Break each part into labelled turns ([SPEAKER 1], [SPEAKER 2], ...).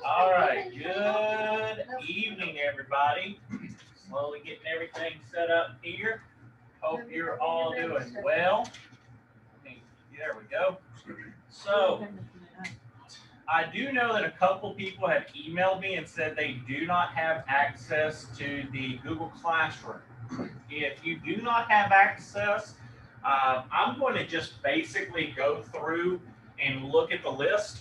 [SPEAKER 1] All right, good evening, everybody. Slowly getting everything set up here. Hope you're all doing well. There we go. So, I do know that a couple people have emailed me and said they do not have access to the Google Classroom. If you do not have access, I'm going to just basically go through and look at the list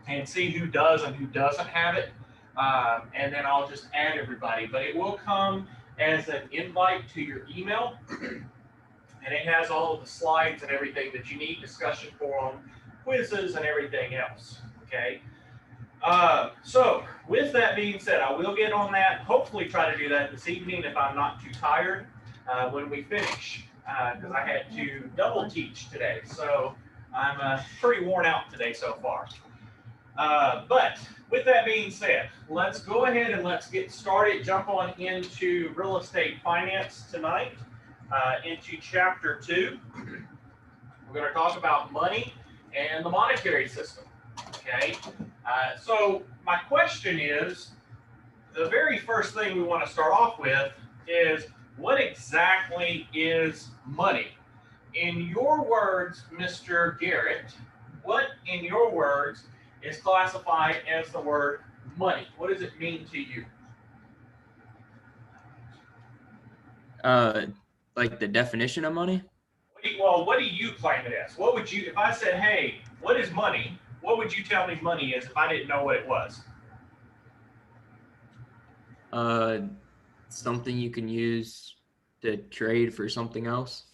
[SPEAKER 1] and see who does and who doesn't have it. And then I'll just add everybody. But it will come as an invite to your email. And it has all of the slides and everything that you need, discussion forum, quizzes, and everything else. Okay. So with that being said, I will get on that. Hopefully try to do that this evening if I'm not too tired when we finish. Because I had to double teach today. So I'm pretty worn out today so far. But with that being said, let's go ahead and let's get started. Jump on into real estate finance tonight, into chapter 2. We're going to talk about money and the monetary system. Okay. So my question is, the very first thing we want to start off with is, what exactly is money? In your words, Mr. Garrett, what in your words is classified as the word money? What does it mean to you?
[SPEAKER 2] Like the definition of money?
[SPEAKER 1] Well, what do you claim it as? What would you, if I said, hey, what is money? What would you tell me money is if I didn't know what it was?
[SPEAKER 2] Something you can use to trade for something else.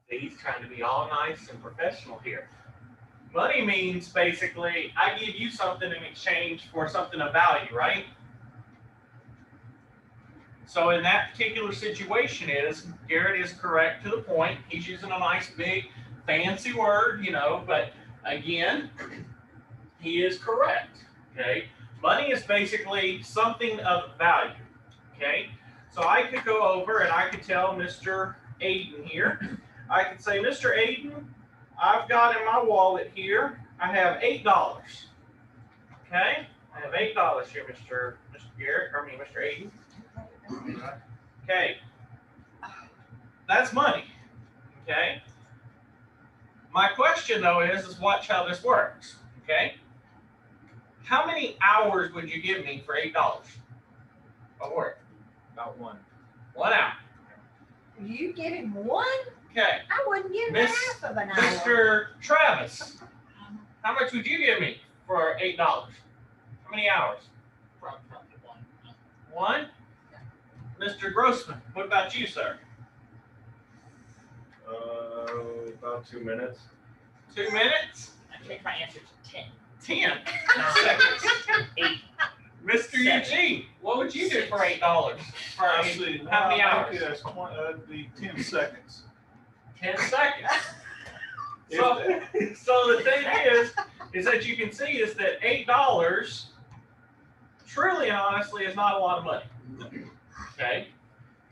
[SPEAKER 1] He's trying to be all nice and professional here. Money means basically, I give you something in exchange for something of value, right? So in that particular situation Garrett is correct to the point. He's using a nice big fancy word, but again, he is correct, okay? Money is basically something of value, okay? So I could go over and I could tell Mr. Aiden here, I could say, Mr. Aiden, I've got in my wallet here, I have $8, okay? I have $8 here, Mr. Garrett, Mr. Aiden. Okay, that's money, okay? My question though is watch how this works, okay? How many hours would you give me for $8 of work?
[SPEAKER 3] About one.
[SPEAKER 1] 1 hour.
[SPEAKER 4] You give him one?
[SPEAKER 1] Okay.
[SPEAKER 4] I wouldn't give him half of an hour.
[SPEAKER 1] Mr. Travis, how much would you give me for $8? How many hours?
[SPEAKER 3] Probably one.
[SPEAKER 1] One? Mr. Grossman, what about you, sir?
[SPEAKER 5] About 2 minutes.
[SPEAKER 1] 2 minutes?
[SPEAKER 3] I changed my answer to 10.
[SPEAKER 1] 10 seconds.
[SPEAKER 3] 8.
[SPEAKER 1] Mr.
[SPEAKER 3] 7.
[SPEAKER 1] Eugene, what would you do for $8? For
[SPEAKER 5] Actually,
[SPEAKER 1] how many hours?
[SPEAKER 5] That'd be 10 seconds.
[SPEAKER 1] 10 seconds. So the thing is that you can see is that $8 truly and honestly is not a lot of money. Okay?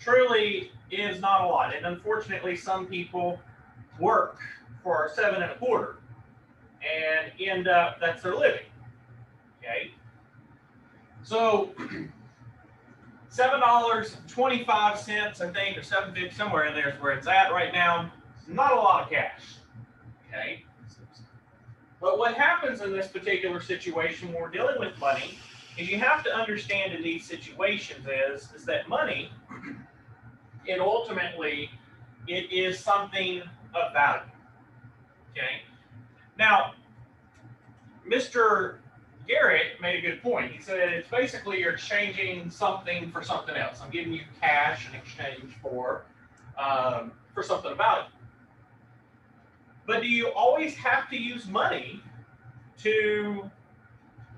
[SPEAKER 1] Truly is not a lot. And unfortunately, some people work for 7 1/4 and end up, that's their living. Okay? So $7.25, I think, or $7.50, somewhere in there is where it's at right now. Not a lot of cash. Okay? But what happens in this particular situation when we're dealing with money is you have to understand in these situations is that money, it ultimately, it is something of value. Okay? Now, Mr. Garrett made a good point. He said it's basically you're exchanging something for something else. I'm giving you cash in exchange for something of value. But do you always have to use money to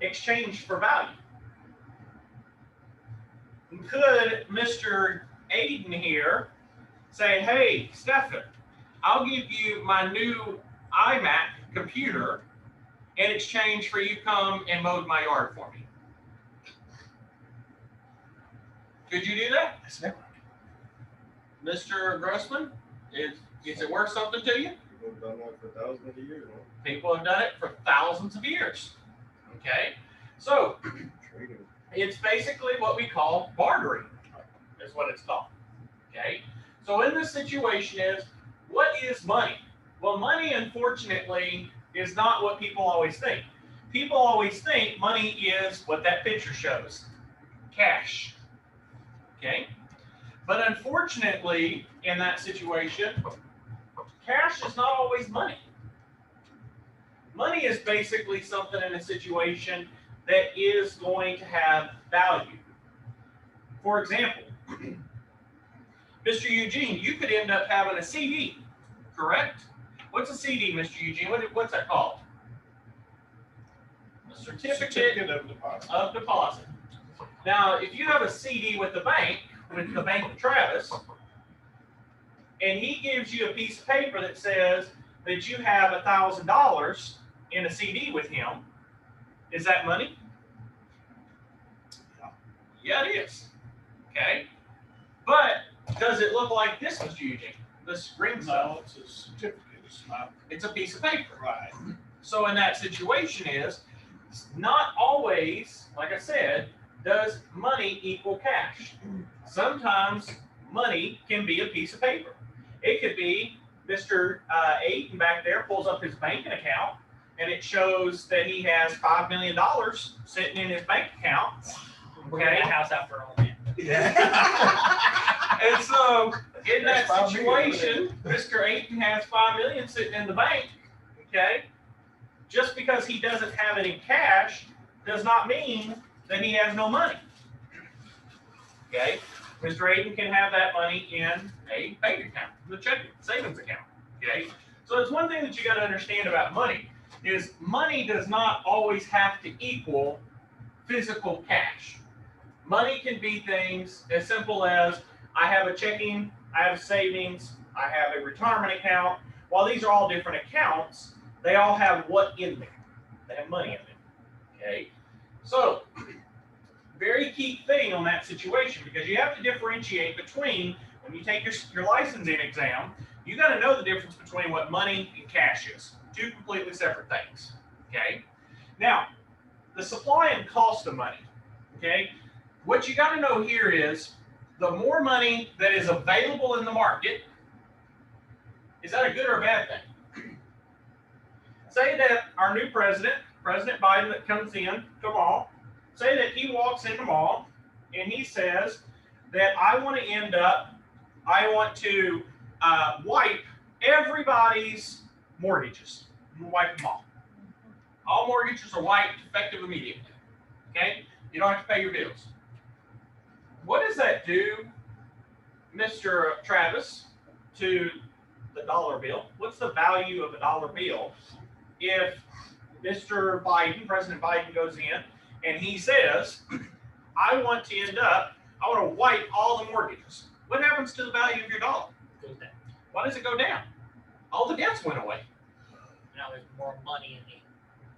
[SPEAKER 1] exchange for value? Could Mr. Aiden here say, hey, Stephen, I'll give you my new iMac computer in exchange for you come and mowed my yard for me? Could you do that? Mr. Grossman, is it worth something to you?
[SPEAKER 5] People have done that for thousands of years.
[SPEAKER 1] People have done it for thousands of years. Okay, so it's basically what we call bartering, is what it's called. Okay, so in this situation is, what is money? Well, money, unfortunately, is not what people always think. People always think money is what that picture shows, cash. Okay, but unfortunately, in that situation, cash is not always money. Money is basically something in a situation that is going to have value. For example, Mr. Eugene, you could end up having a CD, correct? What's a CD, Mr. Eugene? What's that called? A certificate of deposit. Now, if you have a CD with the Bank of Travis, and he gives you a piece of paper that says that you have $1,000 in a CD with him, is that money? Yeah, it is. Okay. But does it look like this, Mr. Eugene? This ring stuff?
[SPEAKER 5] No, it's a certificate, it's not.
[SPEAKER 1] It's a piece of paper.
[SPEAKER 5] Right.
[SPEAKER 1] So in that situation is, not always, like I said, does money equal cash. Sometimes money can be a piece of paper. It could be Mr. Ayton back there pulls up his banking account and it shows that he has $5 million sitting in his bank account.
[SPEAKER 3] We're gonna
[SPEAKER 1] Okay.
[SPEAKER 3] get a house out for all man.
[SPEAKER 1] And so in that
[SPEAKER 5] That's $5 million.
[SPEAKER 1] situation, Mr. Ayton has $5 million sitting in the bank. Okay. Just because he doesn't have it in cash does not mean that he has no money. Okay. Mr. Ayton can have that money in a bank account, the checking savings account. Okay. So it's one thing that you got to understand about money is money does not always have to equal physical cash. Money can be things as simple as I have a checking, I have savings, I have a retirement account. While these are all different accounts, they all have what in them? They have money in them. Okay. So very key thing on that situation, because you have to differentiate between when you take your licensing exam, you got to know the difference between what money and cash is. Two completely separate things. Okay. Now, the supply and cost of money. Okay. What you got to know here is the more money that is available in the market, is that a good or a bad thing? Say that our new president, President Biden, that comes in tomorrow, say that he walks in tomorrow and he says that I want to wipe everybody's mortgages. I'm gonna wipe them all. All mortgages are wiped effective immediately. Okay? You don't have to pay your bills. What does that do, Mr. Travis, to the dollar bill? What's the value of a dollar bill if Mr. Biden, President Biden, goes in and he says, I want to wipe all the mortgages? What happens to the value of your dollar?
[SPEAKER 3] Goes down.
[SPEAKER 1] Why does it go down? All the debts went away.
[SPEAKER 3] Now there's more money in it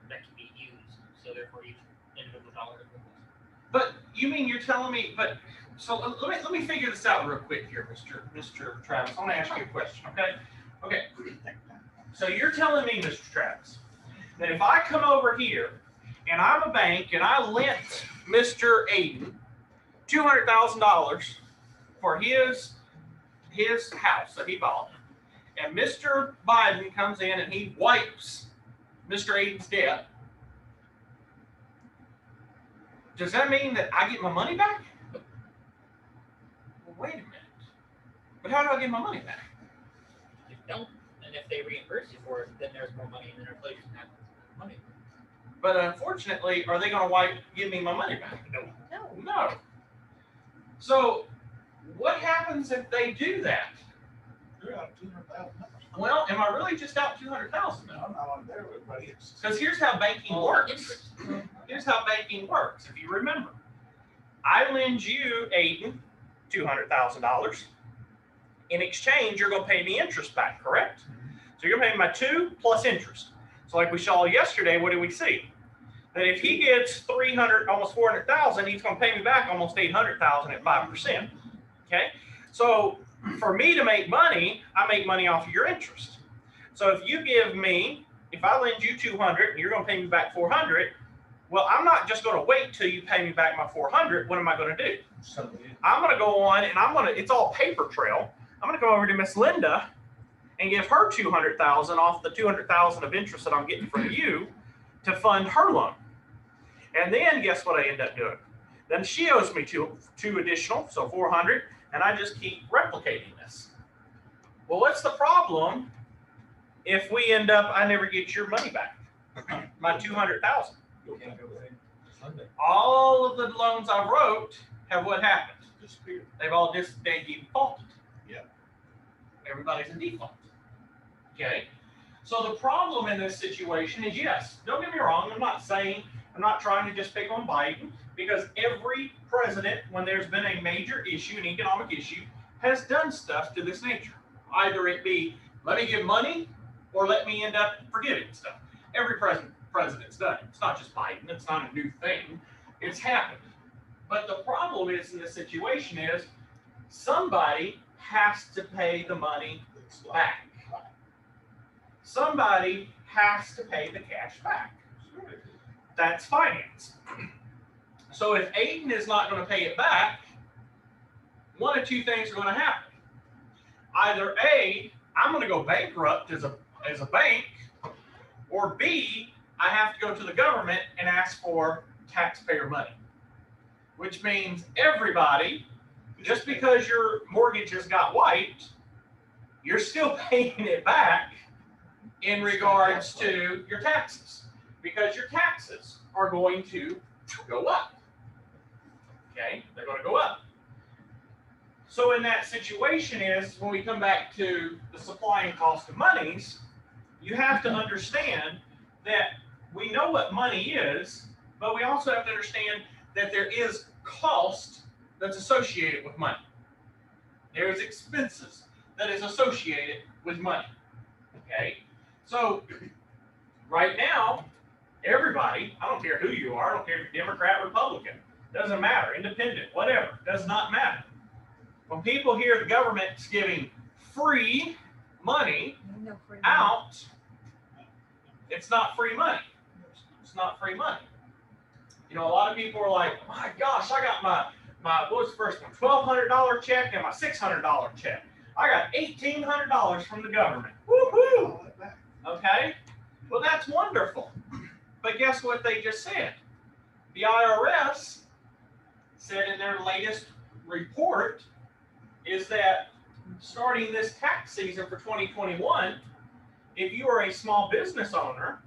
[SPEAKER 3] that can be used, so therefore each individual dollar is worth less.
[SPEAKER 1] But you mean you're telling me? So let me figure this out real quick here, Mr. Travis. I want to ask you a question. Okay. Okay. So you're telling me, Mr. Travis, that if I come over here and I'm a bank and I lent Mr. Ayton $200,000 for his house that he bought, and Mr. Biden comes in and he wipes Mr. Ayton's debt, does that mean that I get my money back? Well, wait a minute. But how do I get my money back?
[SPEAKER 3] If you don't, and if they reimburse you for it, then there's more money and then inflation happens. Money.
[SPEAKER 1] But unfortunately, are they going to give me my money back?
[SPEAKER 3] No.
[SPEAKER 4] No.
[SPEAKER 1] No. So what happens if they do that?
[SPEAKER 5] You're out $200,000.
[SPEAKER 1] Well, am I really just out $200,000
[SPEAKER 5] No,
[SPEAKER 1] now?
[SPEAKER 5] I'm not on there, everybody else.
[SPEAKER 1] Because here's how banking
[SPEAKER 3] All
[SPEAKER 1] works.
[SPEAKER 3] interest.
[SPEAKER 1] Here's how banking works. If you remember, I lend you, Ayton, $200,000. In exchange, you're going to pay me interest back, correct? So you're going to pay me my 2 plus interest. So like we saw yesterday, what did we see? That if he gets 300, almost 400,000, he's going to pay me back almost 800,000 at 5%. Okay. So for me to make money, I make money off of your interest. So if you give me, if I lend you 200 and you're going to pay me back 400, Well, I'm not just going to wait till you pay me back my 400. What am I going to do?
[SPEAKER 5] Somebody,
[SPEAKER 1] I'm going to go on and it's all paper trail. I'm going to go over to Miss Linda and give her 200,000 off the 200,000 of interest that I'm getting from you to fund her loan. And then guess what I end up doing? Then she owes me two additional, so 400, and I just keep replicating this. Well, what's the problem if we end up, I never get your money back, my 200,000? All of the loans I wrote have what happened?
[SPEAKER 5] disappeared.
[SPEAKER 1] They've all they defaulted.
[SPEAKER 5] Yeah.
[SPEAKER 1] Everybody's in default. Okay. So the problem in this situation is, yes, don't get me wrong. I'm not trying to just pick on Biden, because every president, when there's been a major issue, an economic issue, has done stuff to this nature. Either it be, let me give money, or let me end up forgiving stuff. Every president's done it. It's not just Biden. It's not a new thing. It's happened. But the problem is in this situation is somebody has to pay the money
[SPEAKER 5] It's like,
[SPEAKER 1] back. Somebody has to pay the cash back. That's finance. So if Aiden is not going to pay it back, one of two things are going to happen. Either A, I'm going to go bankrupt as a bank, or B, I have to go to the government and ask for taxpayer money. Which means everybody, just because your mortgage has got wiped, you're still paying it back in regards to your taxes, because your taxes are going to go up. Okay, they're going to go up. So in that situation is when we come back to the supply and cost of monies, you have to understand that we know what money is, but we also have to understand that there is cost that's associated with money. There is expenses that is associated with money. Okay, so right now, everybody, I don't care who you are, I don't care if you're Democrat, Republican, doesn't matter, independent, whatever, does not matter. When people hear the government's giving free money
[SPEAKER 4] No free money.
[SPEAKER 1] out, it's not free money. It's not free money. You know, a lot of people are like, my gosh, I got my what was the first one? $1,200 check and my $600 check. I got $1,800 from the government. Woohoo!
[SPEAKER 5] all that back.
[SPEAKER 1] Okay? Well, that's wonderful. But guess what they just said? The IRS said in their latest report is that starting this tax season for 2021, if you are a small business owner,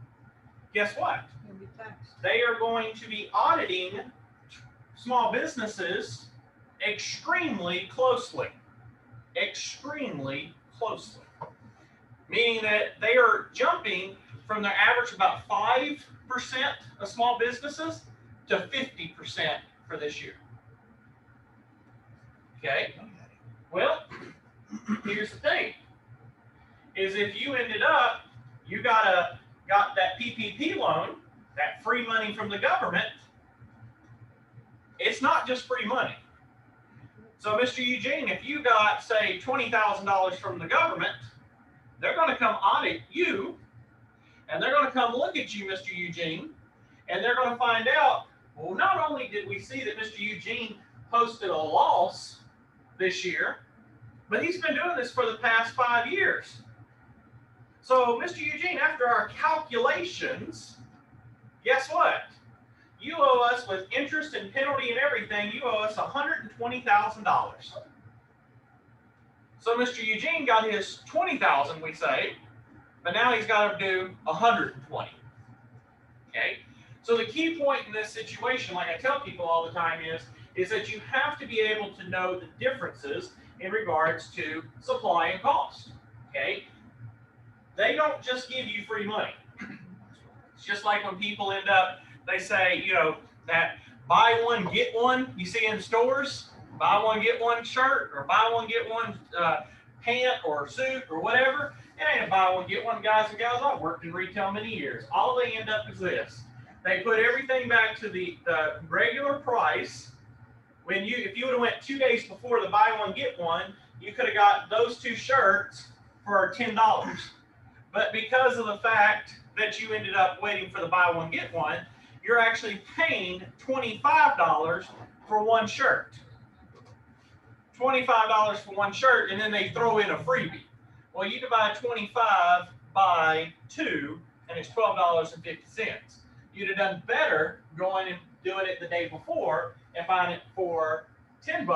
[SPEAKER 1] guess what?
[SPEAKER 4] You'll be taxed.
[SPEAKER 1] They are going to be auditing small businesses extremely closely. Extremely closely. Meaning that they are jumping from their average of about 5% of small businesses to 50% for this year. Okay? Well, here's the thing. Is if you ended up, you got that PPP loan, that free money from the government, it's not just free money. So, Mr. Eugene, if you got, say, $20,000 from the government, they're going to come audit you, and they're going to come look at you, Mr. Eugene, and they're going to find out, well, not only did we see that Mr. Eugene posted a loss this year, but he's been doing this for the past 5 years. So, Mr. Eugene, after our calculations, guess what? You owe us, with interest and penalty and everything, you owe us $120,000. So Mr. Eugene got his $20,000, we say, but now he's got to do $120,000. Okay? So the key point in this situation, like I tell people all the time, is that you have to be able to know the differences in regards to supply and cost. Okay? They don't just give you free money. It's just like when people end up, they say, you know, that buy one, get one, you see in stores, buy one, get one shirt, or buy one, get one pant or suit or whatever. It ain't a buy one, get one, guys and gals. I've worked in retail many years. All they end up is this. They put everything back to the regular price. If you would have went 2 days before the buy one, get one, you could have got those two shirts for $10. But because of the fact that you ended up waiting for the buy one, get one, you're actually paying $25 for one shirt. $25 for one shirt, and then they throw in a freebie. Well, you divide 25 by 2, and it's $12.50. You'd have done better going and doing it the day before and buying it for $10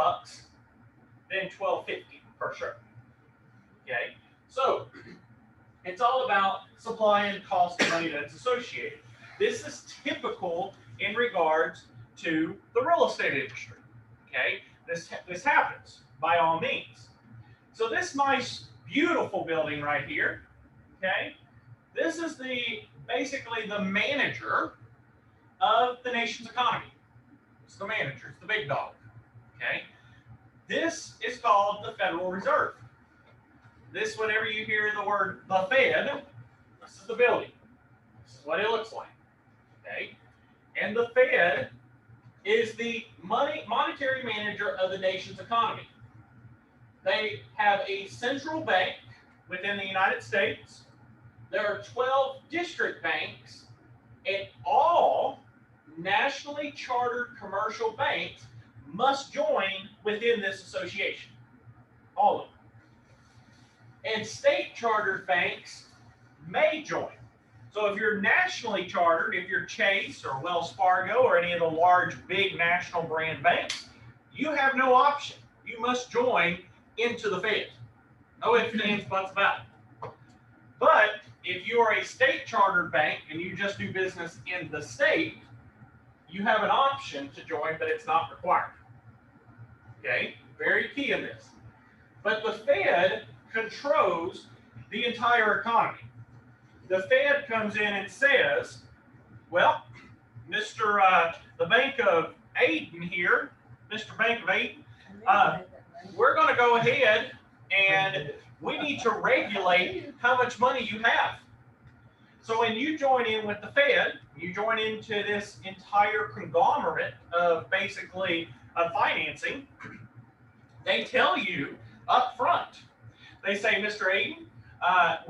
[SPEAKER 1] than $12.50 per shirt. Okay, so it's all about supply and cost of money that's associated. This is typical in regards to the real estate industry. Okay, this happens by all means. So this nice, beautiful building right here. Okay, this is basically the manager of the nation's economy. It's the manager, it's the big dog. Okay, this is called the Federal Reserve. This, whenever you hear the word the Fed, this is the building. This is what it looks like. Okay, and the Fed is the monetary manager of the nation's economy. They have a central bank within the United States. There are 12 district banks, and all nationally chartered commercial banks must join within this association. All of them. And state chartered banks may join. So if you're nationally chartered, if you're Chase or Wells Fargo or any of the large, big national brand banks, you have no option. You must join into the Fed. No ifs, ands, buts about it. But if you are a state chartered bank and you just do business in the state, you have an option to join, but it's not required. Okay, very key in this. But the Fed controls the entire economy. The Fed comes in and says, well, Mr. The Bank of Aden here, Mr. Bank of Aden, we're going to go ahead and we need to regulate how much money you have. So when you join in with the Fed, you join into this entire conglomerate of basically financing, they tell you up front, they say, Mr. Aden,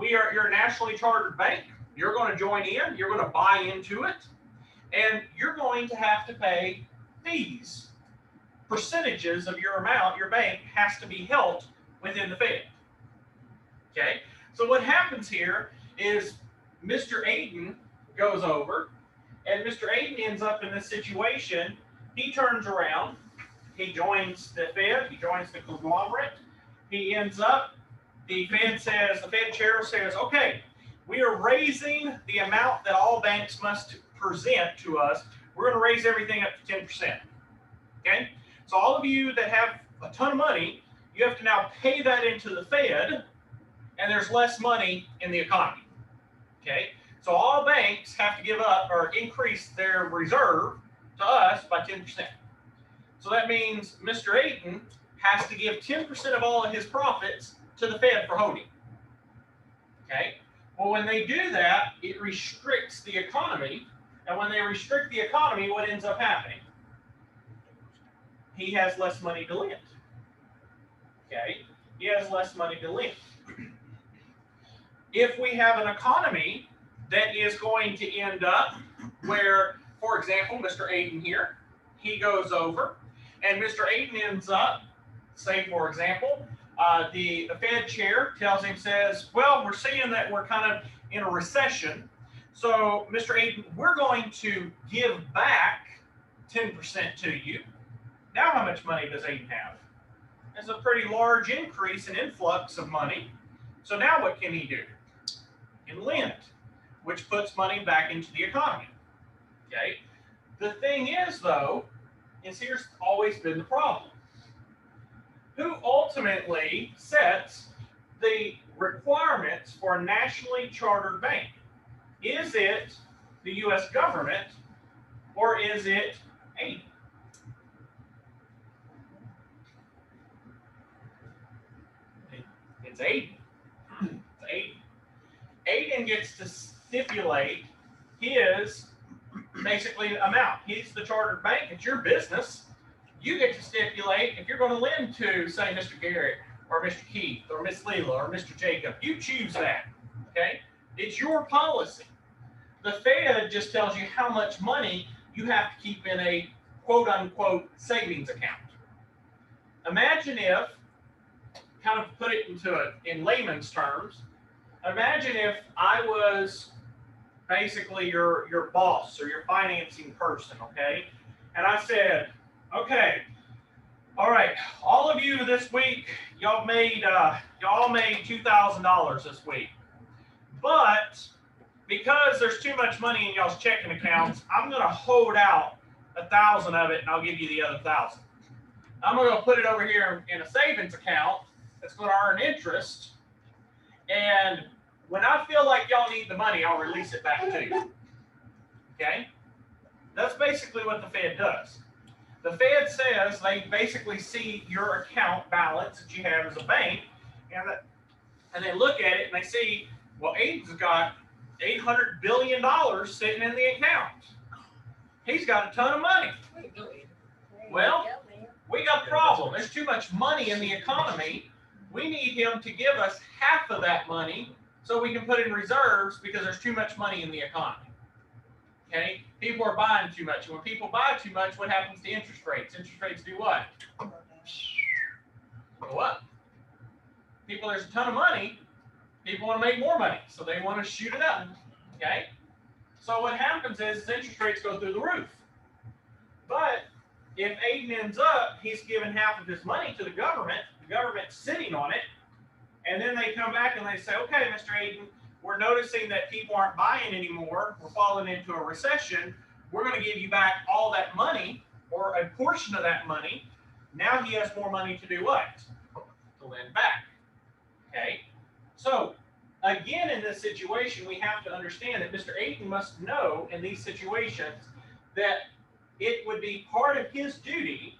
[SPEAKER 1] you're a nationally chartered bank. You're going to join in. You're going to buy into it. And you're going to have to pay fees. Percentages of your amount, your bank has to be held within the Fed. Okay? So what happens here is Mr. Aden goes over, and Mr. Aden ends up in this situation. He turns around. He joins the Fed. He joins the conglomerate. He ends up, the Fed chair says, okay, we are raising the amount that all banks must present to us. We're going to raise everything up to 10%. Okay? So all of you that have a ton of money, you have to now pay that into the Fed, and there's less money in the economy. Okay? So all banks have to give up or increase their reserve to us by 10%. So that means Mr. Aden has to give 10% of all of his profits to the Fed for holding. Okay? Well, when they do that, it restricts the economy. And when they restrict the economy, what ends up happening? He has less money to lend. Okay? He has less money to lend. If we have an economy that is going to end up where, for example, Mr. Aden here, he goes over, and Mr. Aden ends up, say, for example, the Fed chair tells him, says, well, we're seeing that we're kind of in a recession. So, Mr. Aden, we're going to give back 10% to you. Now, how much money does Aden have? There's a pretty large increase in influx of money. So now what can he do? He can lend, which puts money back into the economy. Okay? The thing is, though, is here's always been the problem. Who ultimately sets the requirements for a nationally chartered bank? Is it the U.S. government or is it Aden? It's Aden. It's Aden. Aden gets to stipulate his basically amount. He's the chartered bank. It's your business. You get to stipulate if you're going to lend to, say, Mr. Garrett or Mr. Keith or Miss Leela or Mr. Jacob. You choose that. Okay? It's your policy. the Fed just tells you how much money you have to keep in a quote unquote savings account. Imagine if, kind of put it in layman's terms, imagine if I was basically your boss or your financing person, okay? And I said, okay, all right, all of you this week, y'all made $2,000 this week. But because there's too much money in y'all's checking accounts, I'm gonna hold out 1,000 of it and I'll give you the other 1,000. I'm gonna put it over here in a savings account that's gonna earn interest. And when I feel like y'all need the money, I'll release it back to you. Okay? That's basically what the Fed does. The Fed says they basically see your account balance that you have as a bank, and they look at it and they see, well, Aiden's got $800 billion sitting in the account. He's got a ton of money.
[SPEAKER 3] Way to go, Aiden.
[SPEAKER 1] Well, we got a problem. There's too much money in the economy. We need him to give us half of that money so we can put in reserves because there's too much money in the economy. Okay? People are buying too much. And when people buy too much, what happens to interest rates? Interest rates do what? Go up. People, there's a ton of money. People want to make more money, so they want to shoot it up. Okay? So what happens is interest rates go through the roof. But if Aiden ends up, he's giving half of his money to the government's sitting on it, and then they come back and they say, okay, Mr. Aiden, we're noticing that people aren't buying anymore. We're falling into a recession. We're going to give you back all that money or a portion of that money. Now he has more money to do what? To lend back. Okay? So, again, in this situation, we have to understand that Mr. Aiden must know in these situations that it would be part of his duty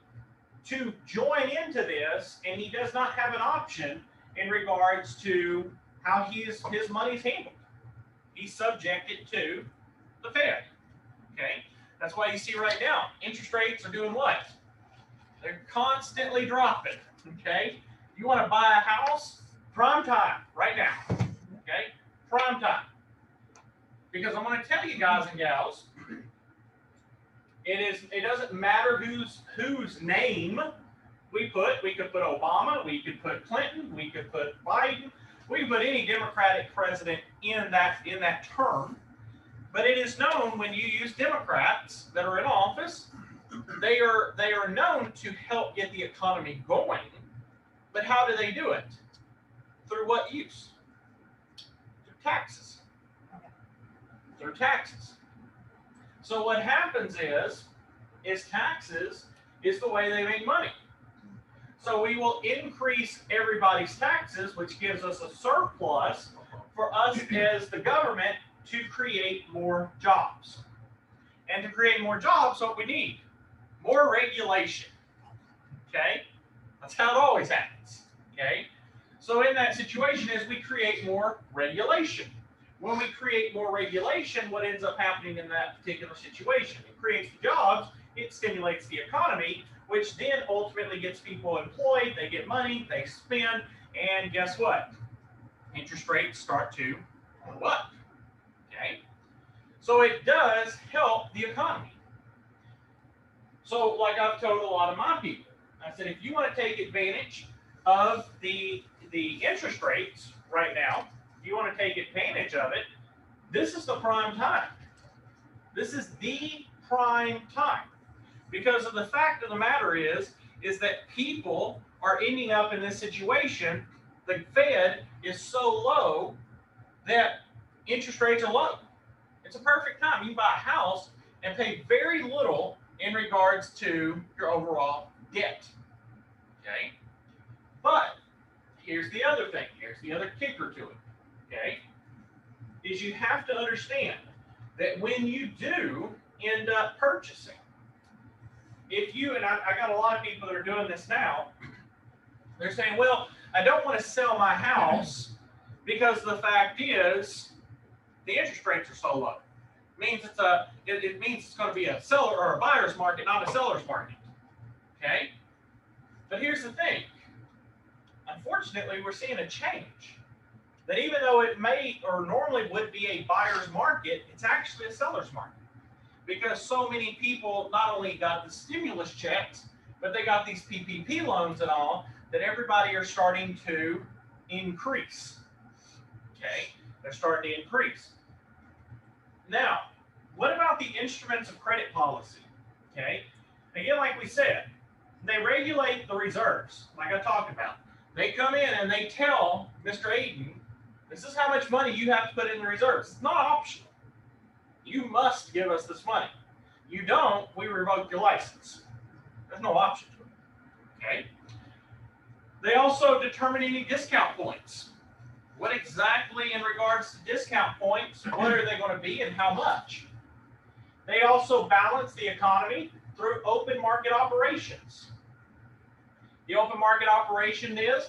[SPEAKER 1] to join into this, and he does not have an option in regards to how his money is handled. He's subjected to the Fed. Okay? That's why you see right now, interest rates are doing what? They're constantly dropping. Okay? You want to buy a house? Prime time, right now. Okay? Prime time. Because I'm going to tell you guys and gals, it doesn't matter whose name we put. We could put Obama, we could put Clinton, we could put Biden, we could put any Democratic president in that term. But it is known when you use Democrats that are in office, they are known to help get the economy going. But how do they do it? Through what use? Through taxes. Through taxes. So what happens is taxes is the way they make money. So we will increase everybody's taxes, which gives us a surplus for us as the government to create more jobs. And to create more jobs, what we need? More regulation. Okay? That's how it always happens. Okay? So in that situation is we create more regulation. When we create more regulation, what ends up happening in that particular situation? It creates the jobs, it stimulates the economy, which then ultimately gets people employed, they get money, they spend, and guess what? Interest rates start to go up. Okay? So it does help the economy. So like I've told a lot of my people, I said, if you want to take advantage of the interest rates right now, if you want to take advantage of it, this is the prime time. This is the prime time. Because of the fact of the matter is that people are ending up in this situation. The Fed is so low that interest rates are low. It's a perfect time. You can buy a house and pay very little in regards to your overall debt. Okay? But here's the other thing. Here's the other kicker to it. Okay? Is you have to understand that when you do end up purchasing, if you, and I got a lot of people that are doing this now, they're saying, well, I don't want to sell my house because the fact is the interest rates are so low. It means it's going to be a seller or a buyer's market, not a seller's market. Okay? But here's the thing. Unfortunately, we're seeing a change. that even though it may or normally would be a buyer's market, it's actually a seller's market. Because so many people not only got the stimulus checks, but they got these PPP loans and all, that everybody are starting to increase. Okay, they're starting to increase. Now, what about the instruments of credit policy? Okay, again, like we said, they regulate the reserves, like I talked about. They come in and they tell Mr. Aiden, this is how much money you have to put in the reserves. It's not optional. You must give us this money. You don't, we revoke your license. There's no option to it. Okay. They also determine any discount points. What exactly in regards to discount points, what are they going to be and how much? They also balance the economy through open market operations. The open market operation is,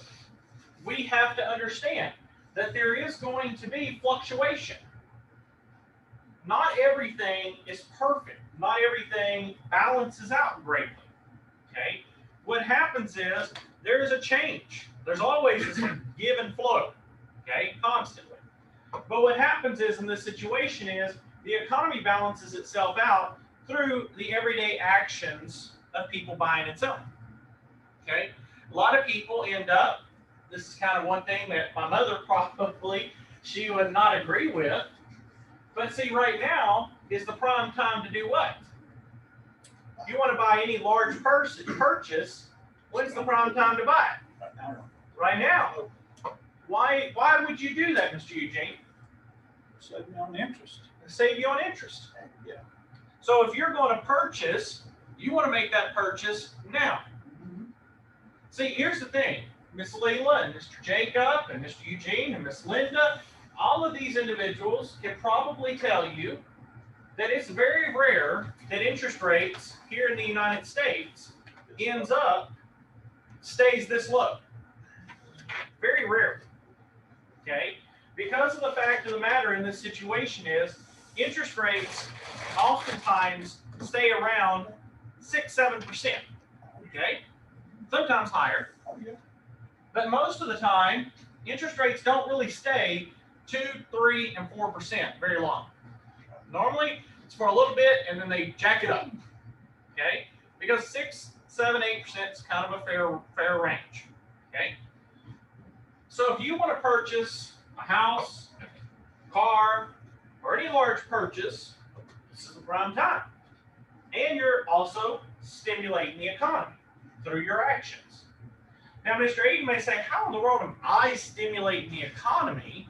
[SPEAKER 1] we have to understand that there is going to be fluctuation. Not everything is perfect. Not everything balances out greatly. Okay? What happens is there is a change. There's always this give and flow. Okay? Constantly. But what happens is in this situation is the economy balances itself out through the everyday actions of people buying and selling. Okay? A lot of people end up, this is kind of one thing that my mother probably, she would not agree with. But see, right now is the prime time to do what? You want to buy any large purchase, when's the prime time to buy it? Right now. Why would you do that, Mr. Eugene?
[SPEAKER 5] Save me on interest.
[SPEAKER 1] Save you on interest.
[SPEAKER 5] Yeah.
[SPEAKER 1] So if you're going to purchase, you want to make that purchase now. See, here's the thing. Miss Leila and Mr. Jacob and Mr. Eugene and Miss Linda, all of these individuals can probably tell you that it's very rare that interest rates here in the United States stays this low. Very rarely. Okay? Because of the fact of the matter in this situation is interest rates oftentimes stay around 6-7%. Okay? Sometimes higher. But most of the time, interest rates don't really stay 2, 3, and 4% very long. Normally, it's for a little bit and then they jack it up. Okay? Because 6, 7, 8% is kind of a fair range. Okay? So if you want to purchase a house, car, or any large purchase, this is the prime time. And you're also stimulating the economy through your actions. Now, Mr. Aiden may say, how in the world am I stimulating the economy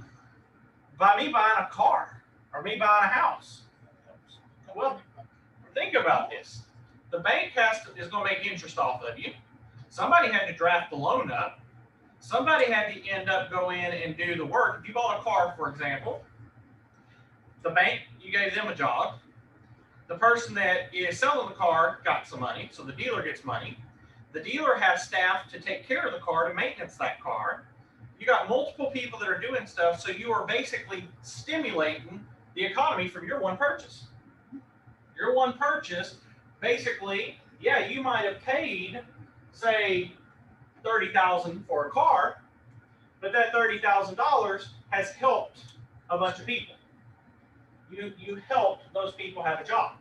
[SPEAKER 1] by me buying a car or me buying a house? Well, think about this. The bank is going to make interest off of you. Somebody had to draft the loan up. Somebody had to end up go in and do the work. If you bought a car, for example, the bank, you gave them a job. The person that is selling the car got some money, so the dealer gets money. The dealer has staff to take care of the car, to maintenance that car. You got multiple people that are doing stuff, so you are basically stimulating the economy from your one purchase. Your one purchase, basically, yeah, you might have paid, say, $30,000 for a car, but that $30,000 has helped a bunch of people. You helped those people have a job.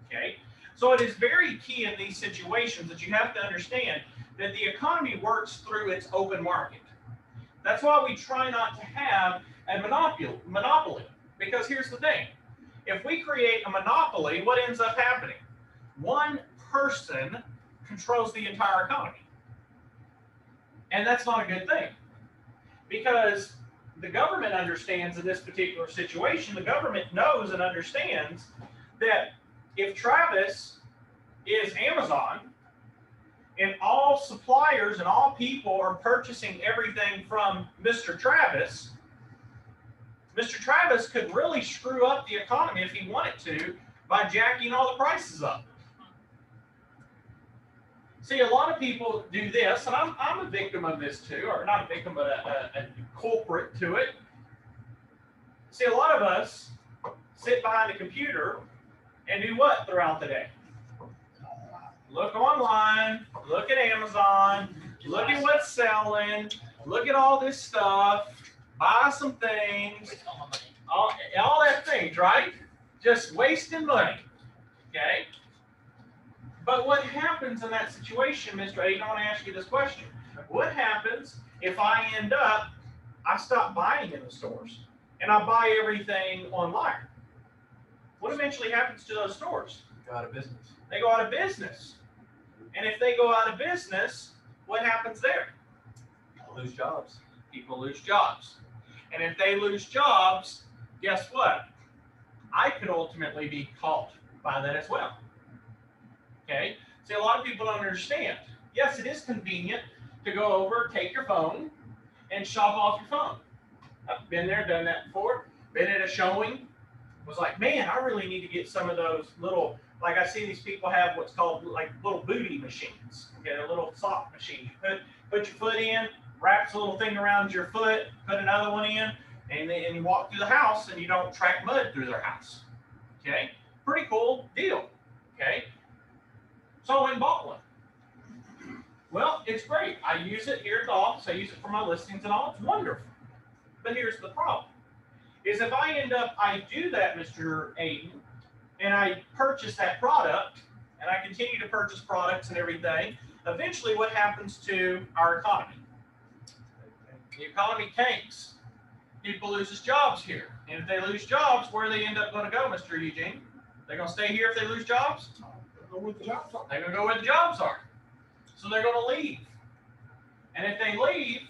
[SPEAKER 1] Okay? So it is very key in these situations that you have to understand that the economy works through its open market. That's why we try not to have a monopoly. Because here's the thing. If we create a monopoly, what ends up happening? One person controls the entire economy. And that's not a good thing. Because the government understands in this particular situation, the government knows and understands that if Travis is Amazon and all suppliers and all people are purchasing everything from Mr. Travis could really screw up the economy if he wanted to by jacking all the prices up. See, a lot of people do this, and I'm a victim of this too, or not a victim, but a culprit to it. See, a lot of us sit behind a computer and do what throughout the day? Look online, look at Amazon, look at what's selling, look at all this stuff, buy some things,
[SPEAKER 3] Waste all my money.
[SPEAKER 1] all that things, right? Just wasting money, okay? But what happens in that situation, Mr. Aiden, I want to ask you this question. What happens if I stop buying in the stores and I buy everything online? What eventually happens to those stores?
[SPEAKER 6] Go out of business.
[SPEAKER 1] They go out of business. And if they go out of business, what happens there?
[SPEAKER 6] Lose jobs.
[SPEAKER 1] People lose jobs. And if they lose jobs, guess what? I could ultimately be caught by that as well. Okay? See, a lot of people don't understand. Yes, it is convenient to go over, take your phone, and shop off your phone. I've been there, done that before. Been at a showing. Was like, man, I really need to get some of those little, like I see these people have what's called like little booty machines. Okay, a little sock machine. You put your foot in, wraps a little thing around your foot, put another one in, and you walk through the house and you don't track mud through their house. Okay, pretty cool deal. Okay, so I went and bought one. Well, it's great. I use it here at the office. I use it for my listings and all. It's wonderful. But here's the problem. Is if I do that, Mr. Aiden, and I purchase that product, and I continue to purchase products and everything, eventually what happens to our economy? The economy tanks. People loses jobs here. And if they lose jobs, where are they end up going to go, Mr. Eugene? They're going to stay here if they lose jobs?
[SPEAKER 5] Go with the jobs.
[SPEAKER 1] They're going to go where the jobs are. So they're going to leave. And if they leave,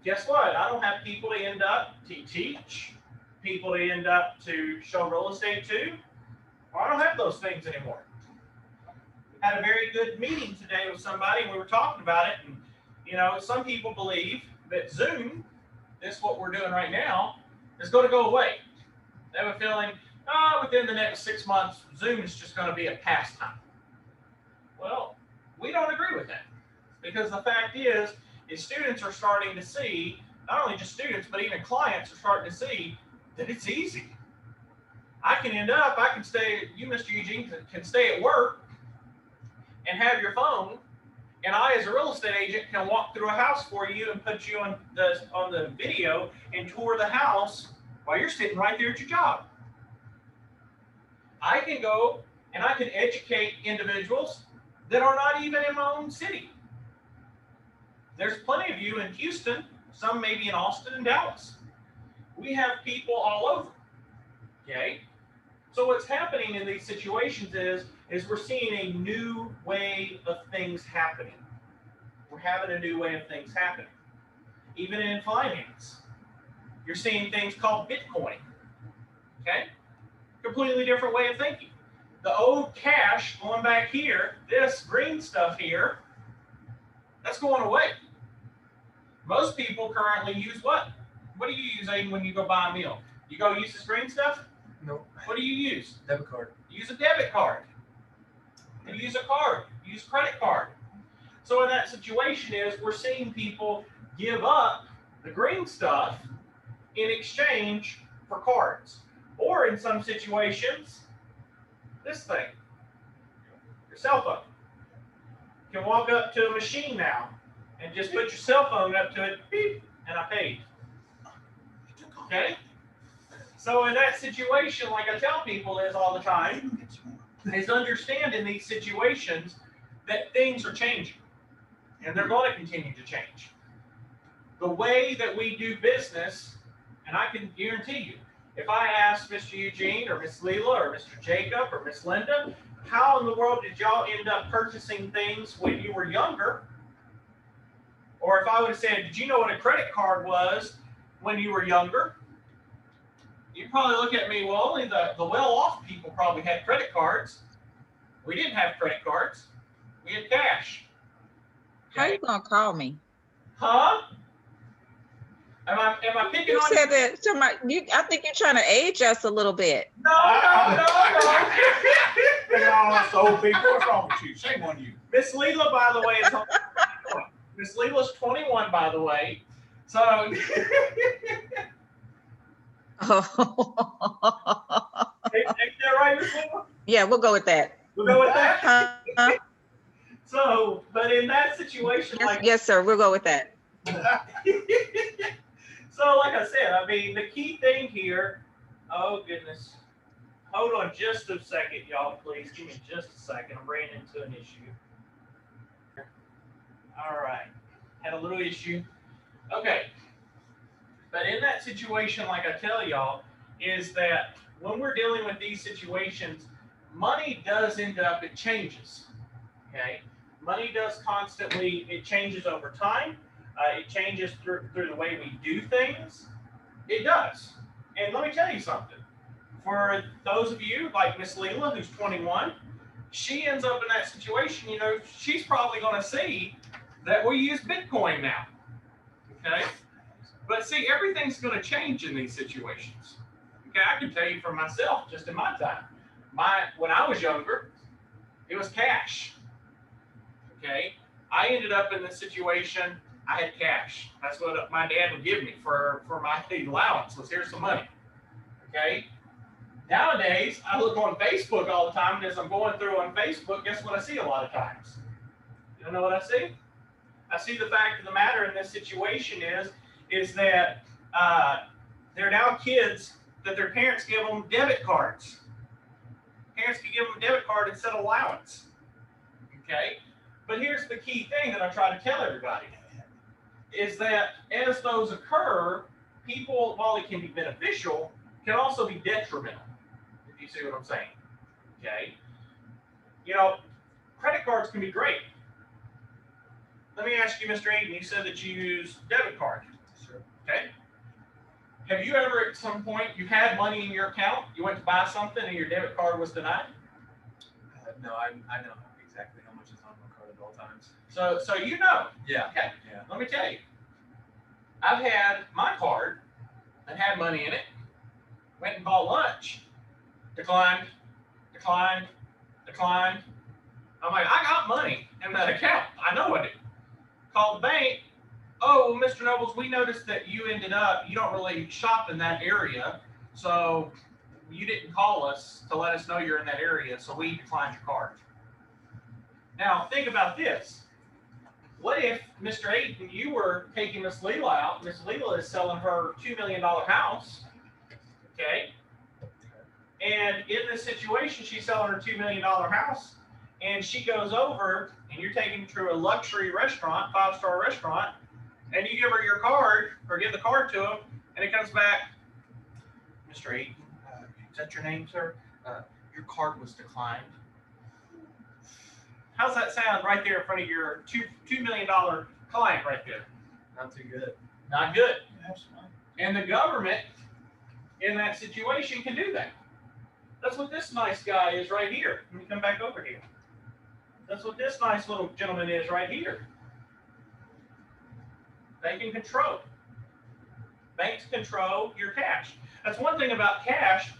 [SPEAKER 1] guess what? I don't have people to end up to teach, people to end up to show real estate to. I don't have those things anymore. Had a very good meeting today with somebody, and we were talking about it. And, you know, some people believe that Zoom, this what we're doing right now, is going to go away. They have a feeling, within the next 6 months, Zoom is just going to be a pastime. Well, we don't agree with that, because the fact is students are starting to see, not only just students, but even clients are starting to see that it's easy. I can stay, you, Mr. Eugene, can stay at work and have your phone, and I, as a real estate agent, can walk through a house for you and put you on the video and tour the house while you're sitting right there at your job. I can go and I can educate individuals that are not even in my own city. There's plenty of you in Houston, some maybe in Austin and Dallas. We have people all over, okay? So what's happening in these situations is we're seeing a new way of things happening. We're having a new way of things happening. Even in finance, you're seeing things called Bitcoin, okay? Completely different way of thinking. The old cash going back here, this green stuff here, that's going away. Most people currently use what? What do you use, Aiden, when you go buy a meal? You go use this green stuff?
[SPEAKER 6] Nope.
[SPEAKER 1] What do you use?
[SPEAKER 6] Debit card.
[SPEAKER 1] You use a debit card. You use a card. You use a credit card. So in that situation we're seeing people give up the green stuff in exchange for cards. Or in some situations, this thing, your cell phone. You can walk up to a machine now and just put your cell phone up to it, beep, and I paid. Okay? So in that situation, like I tell people is all the time, is understand in these situations that things are changing. And they're going to continue to change. The way that we do business, and I can guarantee you, if I ask Mr. Eugene or Miss Leela or Mr. Jacob or Miss Linda, how in the world did y'all end up purchasing things when you were younger? Or if I would have said, did you know what a credit card was when you were younger? You'd probably look at me, well, only the well-off people probably had credit cards. We didn't have credit cards. We had cash.
[SPEAKER 7] How you gonna call me?
[SPEAKER 1] Huh? Am I picking
[SPEAKER 7] You
[SPEAKER 1] on
[SPEAKER 7] said that I think you're trying to age us a little bit.
[SPEAKER 1] No.
[SPEAKER 5] Us old people, what's wrong with you? Shame on you.
[SPEAKER 1] Miss Leela, by the way, is Miss Leela's 21, by the way. So
[SPEAKER 7] Oh.
[SPEAKER 1] ain't that right, Miss Leela?
[SPEAKER 7] Yeah, we'll go with that.
[SPEAKER 1] We'll go with that.
[SPEAKER 7] Huh?
[SPEAKER 1] So, but in that situation, like
[SPEAKER 7] Yes, sir. We'll go with that.
[SPEAKER 1] So like I said, I mean, the key thing here, oh goodness. Hold on just a second, y'all, please. Give me just a second. I'm running into an issue. All right. Had a little issue. Okay. But in that situation, like I tell y'all, is that when we're dealing with these situations, money does end up, it changes. Okay? Money does constantly, it changes over time. It changes through the way we do things. It does. And let me tell you something. For those of you like Miss Leela, who's 21, she ends up in that situation, you know, she's probably going to see that we use Bitcoin now. Okay? But see, everything's going to change in these situations. Okay, I can tell you for myself, just in my time. When I was younger, it was cash. Okay? I ended up in this situation, I had cash. That's what my dad would give me for my allowance, was here's some money. Okay? Nowadays, I look on Facebook all the time, and as I'm going through on Facebook, guess what I see a lot of times? You know what I see? I see the fact of the matter in this situation is that they're now kids that their parents give them debit cards. Parents can give them a debit card instead of allowance. Okay? But here's the key thing that I try to tell everybody, is that as those occur, people, while it can be beneficial, can also be detrimental, if you see what I'm saying. Okay? You know, credit cards can be great. Let me ask you, Mr. Aiden, you said that you use debit card.
[SPEAKER 6] Sure.
[SPEAKER 1] Okay? Have you ever at some point, you had money in your account, you went to buy something and your debit card was denied?
[SPEAKER 6] No, I know exactly how much is on my card at all times.
[SPEAKER 1] So you know.
[SPEAKER 6] Yeah.
[SPEAKER 1] Okay.
[SPEAKER 6] Yeah.
[SPEAKER 1] Let me tell you. I've had my card that had money in it, went and bought lunch, declined. I'm like, I got money in that account. I know I do. Called the bank. Oh, Mr. Nobles, we noticed that you don't really shop in that area, so you didn't call us to let us know you're in that area, so we declined your card. Now, think about this. What if, Mr. Aiden, you were taking Miss Leela out, Miss Leela is selling her $2 million house, okay? And in this situation, she's selling her $2 million house, and she goes over, and you're taking her to a luxury restaurant, 5-star restaurant, and you give her your card, or give the card to him, and it comes back, Mr. Aiden, is that your name, sir? Your card was declined. How's that sound right there in front of your $2 million client right there?
[SPEAKER 6] Not too good.
[SPEAKER 1] Not good.
[SPEAKER 5] Absolutely.
[SPEAKER 1] And the government in that situation can do that. That's what this nice guy is right here. Let me come back over here. That's what this nice little gentleman is right here. They can control. Banks control your cash. That's one thing about cash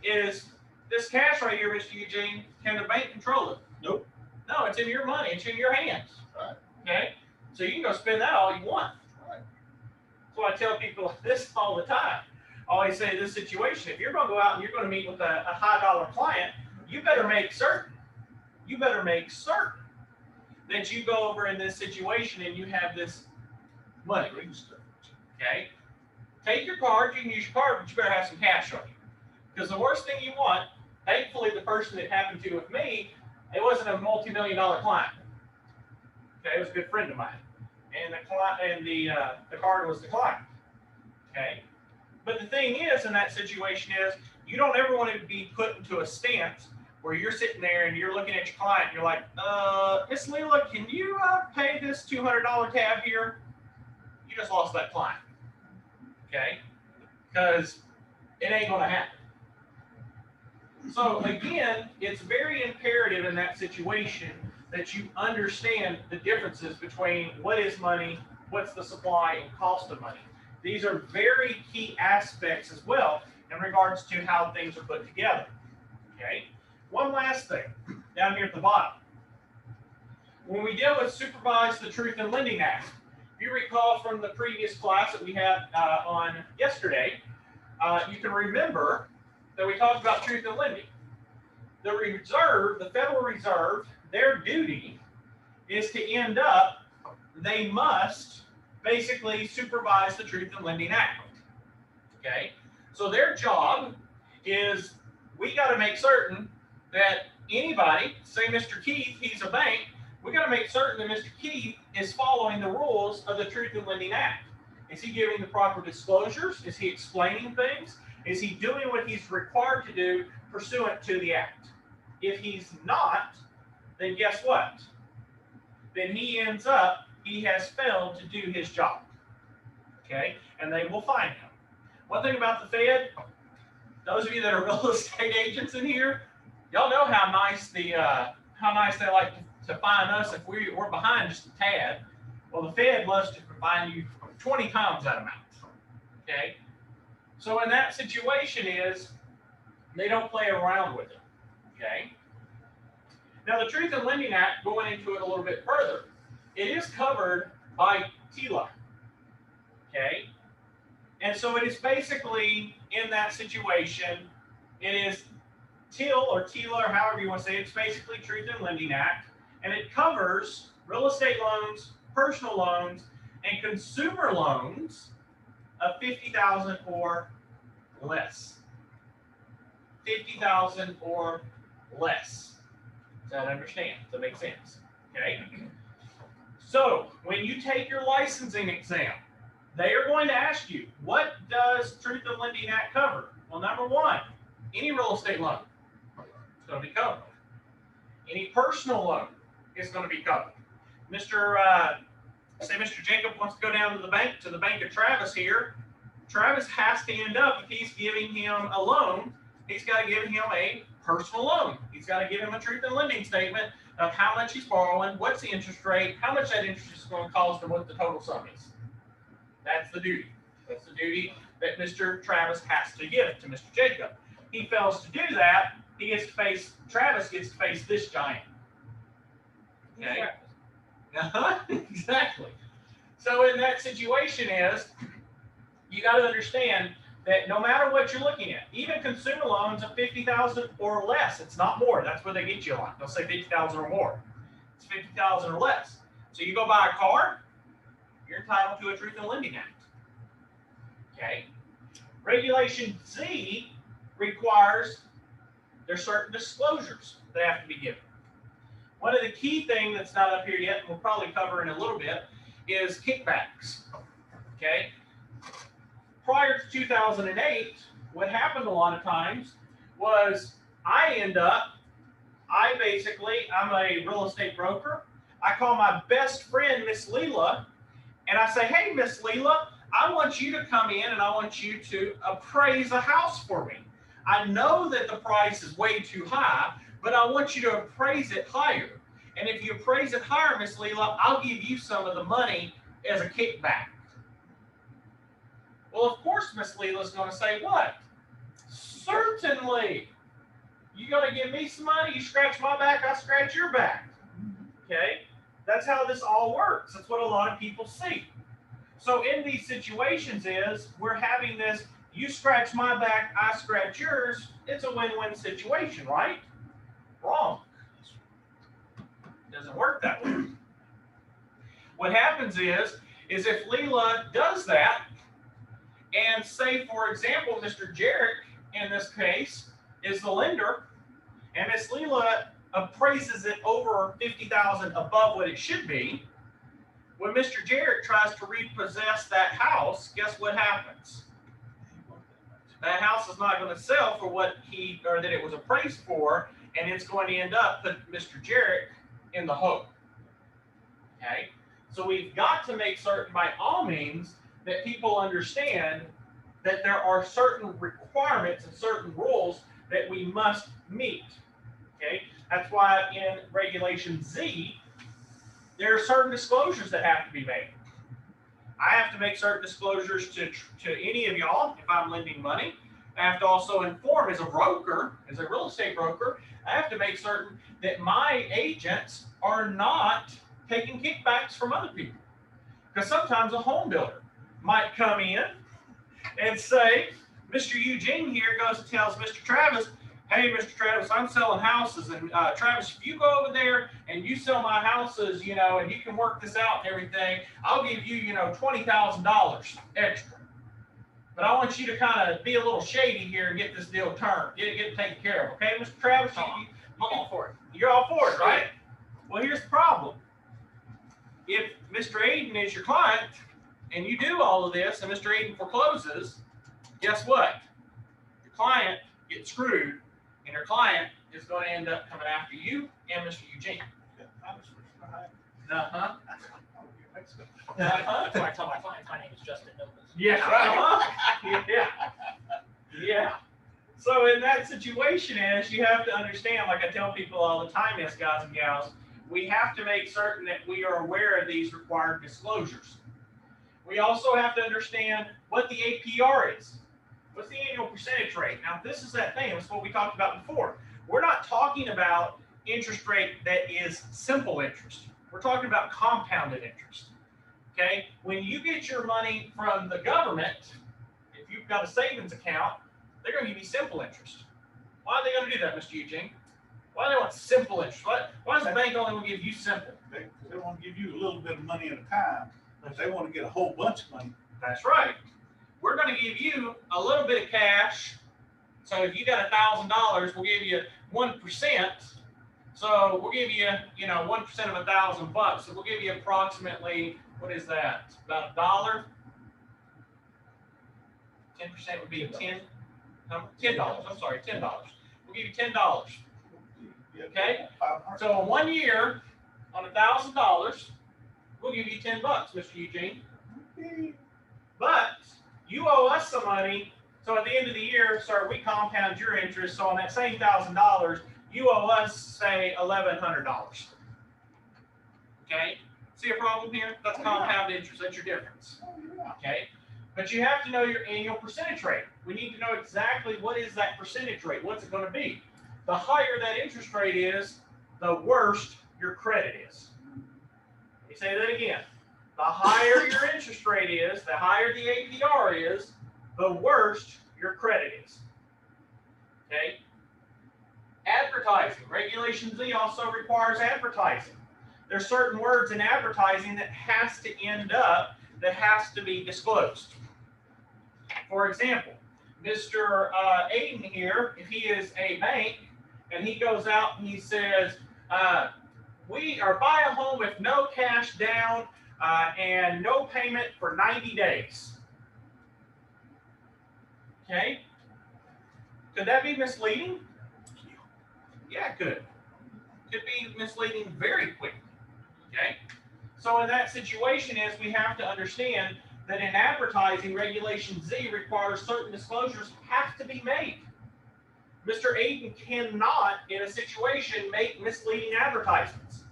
[SPEAKER 1] is this cash right here, Mr. Eugene, can the bank control it?
[SPEAKER 5] Nope.
[SPEAKER 1] No, it's in your money. It's in your hands.
[SPEAKER 5] Right.
[SPEAKER 1] Okay? So you can go spend that all you want.
[SPEAKER 5] Right.
[SPEAKER 1] That's why I tell people this all the time. I always say this situation, if you're going to go out and you're going to meet with a high dollar client, you better make certain that you go over in this situation and you have this money. Okay? Take your card, you can use your card, but you better have some cash on you. Because the worst thing you want, thankfully the person that happened to with me, it wasn't a multi-million-dollar client. Okay, it was a good friend of mine. And the card was declined. Okay? But the thing is, in that situation is, you don't ever want to be put into a stance where you're sitting there and you're looking at your client, and you're like, Miss Leela, can you pay this $200 tab here? You just lost that client. Okay? Because it ain't going to happen. So again, it's very imperative in that situation that you understand the differences between what is money, what's the supply, and cost of money. These are very key aspects as well in regards to how things are put together. Okay? One last thing down here at the bottom. When we deal with Supervise the Truth in Lending Act, if you recall from the previous class that we had on yesterday, you can remember that we talked about truth in lending. The Reserve, the Federal Reserve, their duty is to end up, they must basically supervise the Truth in Lending Act. Okay, so their job is we got to make certain that anybody, say Mr. Keith, he's a bank, we got to make certain that Mr. Keith is following the rules of the Truth in Lending Act. Is he giving the proper disclosures? Is he explaining things? Is he doing what he's required to do pursuant to the act? If he's not, then guess what? Then he ends up, he has failed to do his job. Okay, and they will fine him. One thing about the Fed, those of you that are real estate agents in here, y'all know how nice they like to fine us if we're behind just a tad. Well, the Fed loves to fine you 20 times that amount. Okay, so in that situation is they don't play around with it. Okay. Now the Truth in Lending Act, going into it a little bit further, it is covered by TILA. Okay, and so it is basically in that situation, it is TIL or TILA or however you want to say it. It's basically Truth in Lending Act, and it covers real estate loans, personal loans, and consumer loans of $50,000 or less. $50,000 or less. Does that understand? Does that make sense? Okay. So when you take your licensing exam, they are going to ask you, what does Truth in Lending Act cover? Well, number one, any real estate loan is going to be covered. Any personal loan is going to be covered. Say Mr. Jacob wants to go down to the bank of Travis here. Travis has to end up, if he's giving him a loan, he's got to give him a personal loan. He's got to give him a Truth in Lending statement of how much he's borrowing, what's the interest rate, how much that interest is going to cost, and what the total sum is. That's the duty. That's the duty that Mr. Travis has to give to Mr. Jacob. He fails to do that, Travis gets to face this giant. Okay? Exactly. So in that situation is, you got to understand that no matter what you're looking at, even consumer loans of $50,000 or less, it's not more. That's where they get you a lot. They'll say $50,000 or more. It's $50,000 or less. So you go buy a car, you're entitled to a Truth in Lending Act. Okay. Regulation Z requires there's certain disclosures that have to be given. One of the key things that's not up here yet, and we'll probably cover in a little bit, is kickbacks. Okay. Prior to 2008, what happened a lot of times was I'm a real estate broker. I call my best friend, Miss Leela, and I say, hey, Miss Leela, I want you to come in and I want you to appraise a house for me. I know that the price is way too high, but I want you to appraise it higher. And if you appraise it higher, Miss Leela, I'll give you some of the money as a kickback. Well, of course, Miss Leela's going to say what? Certainly. You're going to give me some money, you scratch my back, I scratch your back. Okay? That's how this all works. That's what a lot of people see. So in these situations we're having this, you scratch my back, I scratch yours. It's a win-win situation, right? Wrong. It doesn't work that way. What happens is if Leela does that, and say, for example, Mr. Jarek, in this case, is the lender, and Miss Leela appraises it over $50,000 above what it should be. When Mr. Jarek tries to repossess that house, guess what happens? That house is not going to sell for what that it was appraised for, and it's going to end up putting Mr. Jarek in the hole. Okay? So we've got to make certain, by all means, that people understand that there are certain requirements and certain rules that we must meet. Okay? That's why in Regulation Z, there are certain disclosures that have to be made. I have to make certain disclosures to any of y'all if I'm lending money. I have to also inform as a broker, as a real estate broker, I have to make certain that my agents are not taking kickbacks from other people. Because sometimes a home builder might come in and say, Mr. Eugene here goes and tells Mr. Travis, hey, Mr. Travis, I'm selling houses. And Travis, if you go over there and you sell my houses, and you can work this out and everything, I'll give you, $20,000 extra. But I want you to kind of be a little shady here and get this deal turned, get it taken care of, okay, Mr. Travis?
[SPEAKER 3] I'm all for it.
[SPEAKER 1] You're all for it, right? Well, here's the problem. If Mr. Aiden is your client and you do all of this and Mr. Aiden forecloses, guess what? Your client gets screwed and your client is going to end up coming after you and Mr. Eugene. Uh-huh.
[SPEAKER 3] That's why I tell my clients my name is Justin Nobles.
[SPEAKER 1] Yeah.
[SPEAKER 5] Right.
[SPEAKER 1] Yeah. Yeah. So in that situation is you have to understand, like I tell people all the time, yes, guys and gals, we have to make certain that we are aware of these required disclosures. We also have to understand what the APR is. What's the annual percentage rate? Now, this is that thing. That's what we talked about before. We're not talking about interest rate that is simple interest. We're talking about compounded interest. Okay? When you get your money from the government, if you've got a savings account, they're going to give you simple interest. Why are they going to do that, Mr. Eugene? Why do they want simple interest? Why does the bank only want to give you simple?
[SPEAKER 5] They want to give you a little bit of money at a time, but they want to get a whole bunch of money.
[SPEAKER 1] That's right. We're going to give you a little bit of cash. So if you got $1,000, we'll give you 1%. So we'll give you, 1% of $1,000. So we'll give you approximately, what is that? About $1. 10% would be $10. I'm sorry, $10. We'll give you $10. Okay? So in 1 year, on $1,000, we'll give you $10, Mr. Eugene. But you owe us some money. So at the end of the year, sir, we compound your interest. So on that same $1,000, you owe us, say, $1,100. Okay? See a problem here? That's compound interest. That's your difference. Okay? But you have to know your annual percentage rate. We need to know exactly what is that percentage rate. What's it going to be? The higher that interest rate is, the worse your credit is. Let me say that again. The higher your interest rate is, the higher the APR is, the worse your credit is. Okay? Advertising. Regulation Z also requires advertising. There's certain words in advertising that has to be disclosed. For example, Mr. Aiden here, if he is a bank and he goes out and he says, we are buy a home with no cash down and no payment for 90 days. Okay? Could that be misleading? Yeah, it could. Could be misleading very quickly. Okay? So in that situation is we have to understand that in advertising, Regulation Z requires certain disclosures have to be made. Mr. Aiden cannot, in a situation, make misleading advertisements.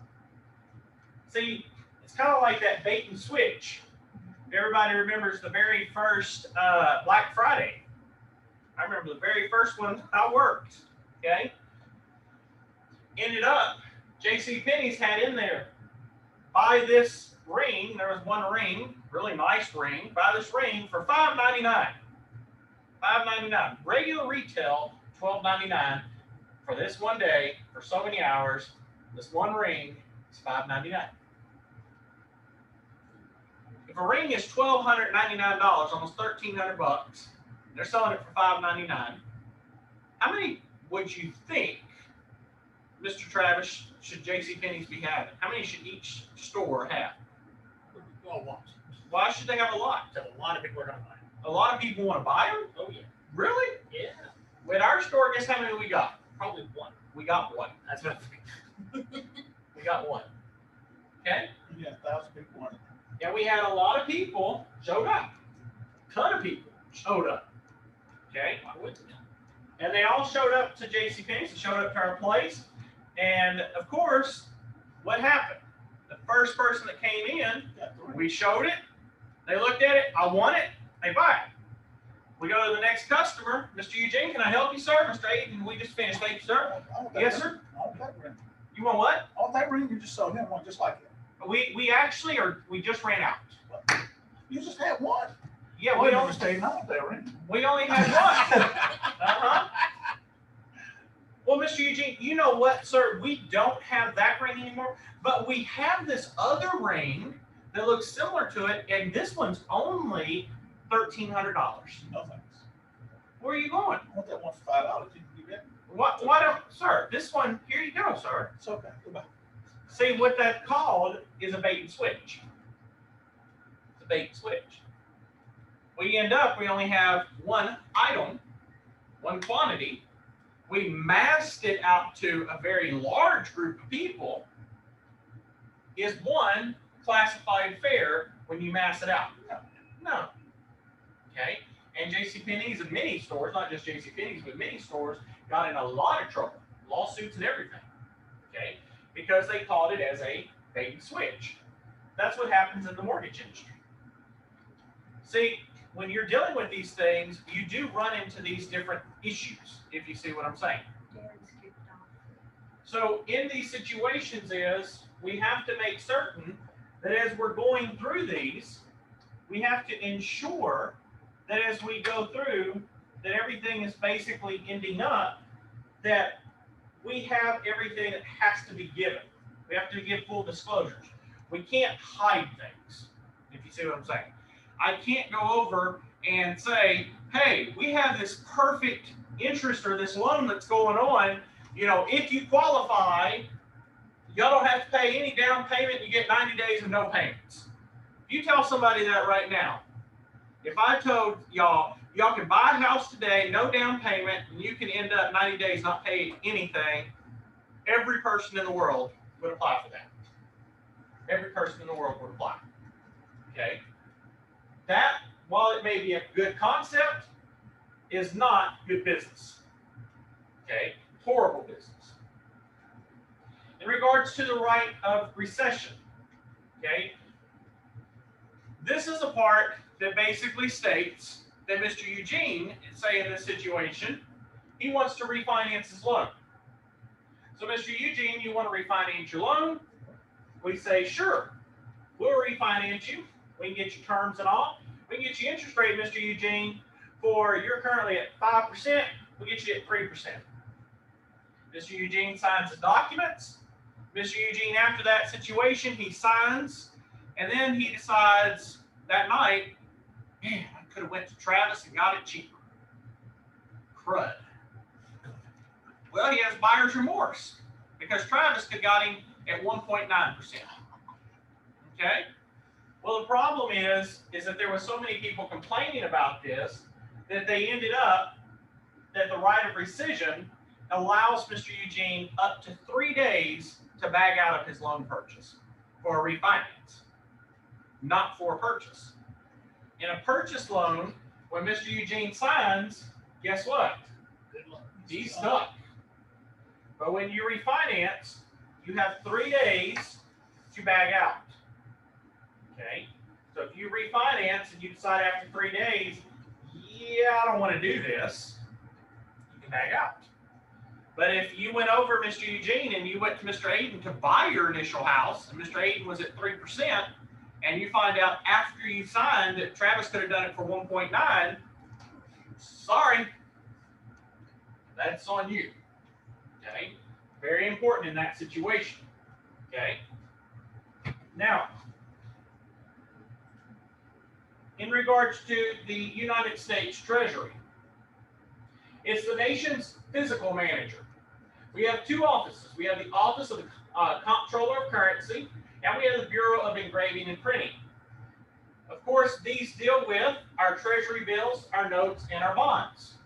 [SPEAKER 1] See, it's kind of like that bait and switch. Everybody remembers the very first Black Friday. I remember the very first one I worked, okay? Ended up, JCPenney's had in there, buy this ring, there was one ring, really nice ring, buy this ring for $5.99. $5.99. Regular retail, $12.99 for this one day, for so many hours. This one ring is $5.99. If a ring is $1,299, almost $1,300, they're selling it for $5.99. How many would you think, Mr. Travis, should JCPenney's be having? How many should each store have?
[SPEAKER 3] Well, what?
[SPEAKER 1] Why should they have a lot?
[SPEAKER 3] Because a lot of people are going to buy it.
[SPEAKER 1] A lot of people want to buy them?
[SPEAKER 3] Oh, yeah.
[SPEAKER 1] Really?
[SPEAKER 3] Yeah.
[SPEAKER 1] At our store, guess how many we got?
[SPEAKER 3] Probably one.
[SPEAKER 1] We got one.
[SPEAKER 3] That's what
[SPEAKER 1] We got one. Okay?
[SPEAKER 5] Yeah, 1,000 people want it.
[SPEAKER 1] And we had a lot of people showed up. A ton of people showed up. Okay?
[SPEAKER 3] I wouldn't know.
[SPEAKER 1] And they all showed up to JCPenney's, they showed up to our place. And of course, what happened? The first person that came in, we showed it, they looked at it, I want it, they buy it. We go to the next customer, Mr. Eugene, can I help you, sir? Mr. Aiden, we just finished, thank you, sir. Yes, sir.
[SPEAKER 5] All that ring.
[SPEAKER 1] You want what?
[SPEAKER 5] All that ring you just sold him one just like it.
[SPEAKER 1] We actually we just ran out.
[SPEAKER 5] You just had one.
[SPEAKER 1] Yeah,
[SPEAKER 5] We don't stay on that ring.
[SPEAKER 1] we only had one. Uh-huh. Well, Mr. Eugene, you know what, sir? We don't have that ring anymore, but we have this other ring that looks similar to it, and this one's only $1,300.
[SPEAKER 5] No thanks.
[SPEAKER 1] Where are you going?
[SPEAKER 5] I want that one for $5. You can do that.
[SPEAKER 1] Why don't, sir, this one, here you go, sir.
[SPEAKER 5] It's okay. Goodbye.
[SPEAKER 1] See, what that's called is a bait and switch. It's a bait and switch. We end up, we only have one item, one quantity. We massed it out to a very large group of people. Is one classified fair when you mass it out? No. Okay? And JCPenney's and many stores, not just JCPenney's, but many stores got in a lot of trouble, lawsuits and everything. Okay? Because they called it as a bait and switch. That's what happens in the mortgage industry. See, when you're dealing with these things, you do run into these different issues, if you see what I'm saying. So in these situations is, we have to make certain that as we're going through these, we have to ensure that as we go through, that everything is basically ending up, that we have everything that has to be given. We have to give full disclosures. We can't hide things, if you see what I'm saying. I can't go over and say, hey, we have this perfect interest or this loan that's going on. You know, if you qualify, y'all don't have to pay any down payment. You get 90 days of no payments. If you tell somebody that right now, if I told y'all can buy a house today, no down payment, and you can end up 90 days not paying anything, every person in the world would apply for that. Every person in the world would apply. Okay? That, while it may be a good concept, is not good business. Okay? Horrible business. In regards to the right of recession, okay? This is a part that basically states that Mr. Eugene, say in this situation, he wants to refinance his loan. So Mr. Eugene, you want to refinance your loan? We say, sure, we'll refinance you. We can get you terms and all. We can get you interest rate, Mr. Eugene, you're currently at 5%, we'll get you at 3%. Mr. Eugene signs the documents. Mr. Eugene, after that situation, he signs, and then he decides that night, man, I could have went to Travis and got it cheaper. Crud. Well, he has buyer's remorse because Travis could have got him at 1.9%. Okay? Well, the problem is that there were so many people complaining about this that they ended up that the right of rescission allows Mr. Eugene up to 3 days to back out of his loan purchase for a refinance, not for a purchase. In a purchase loan, when Mr. Eugene signs, guess what?
[SPEAKER 3] Good luck.
[SPEAKER 1] He's stuck. But when you refinance, you have 3 days to back out. Okay? So if you refinance and you decide after 3 days, yeah, I don't want to do this, you can back out. But if you went over Mr. Eugene and you went to Mr. Aiden to buy your initial house, and Mr. Aiden was at 3%, and you find out after you signed that Travis could have done it for 1.9, sorry, that's on you. Okay? Very important in that situation. Okay? Now, in regards to the United States Treasury, it's the nation's fiscal manager. We have two offices. We have the Office of the Comptroller of Currency, and we have the Bureau of Engraving and Printing. Of course, these deal with our treasury bills, our notes, and our bonds.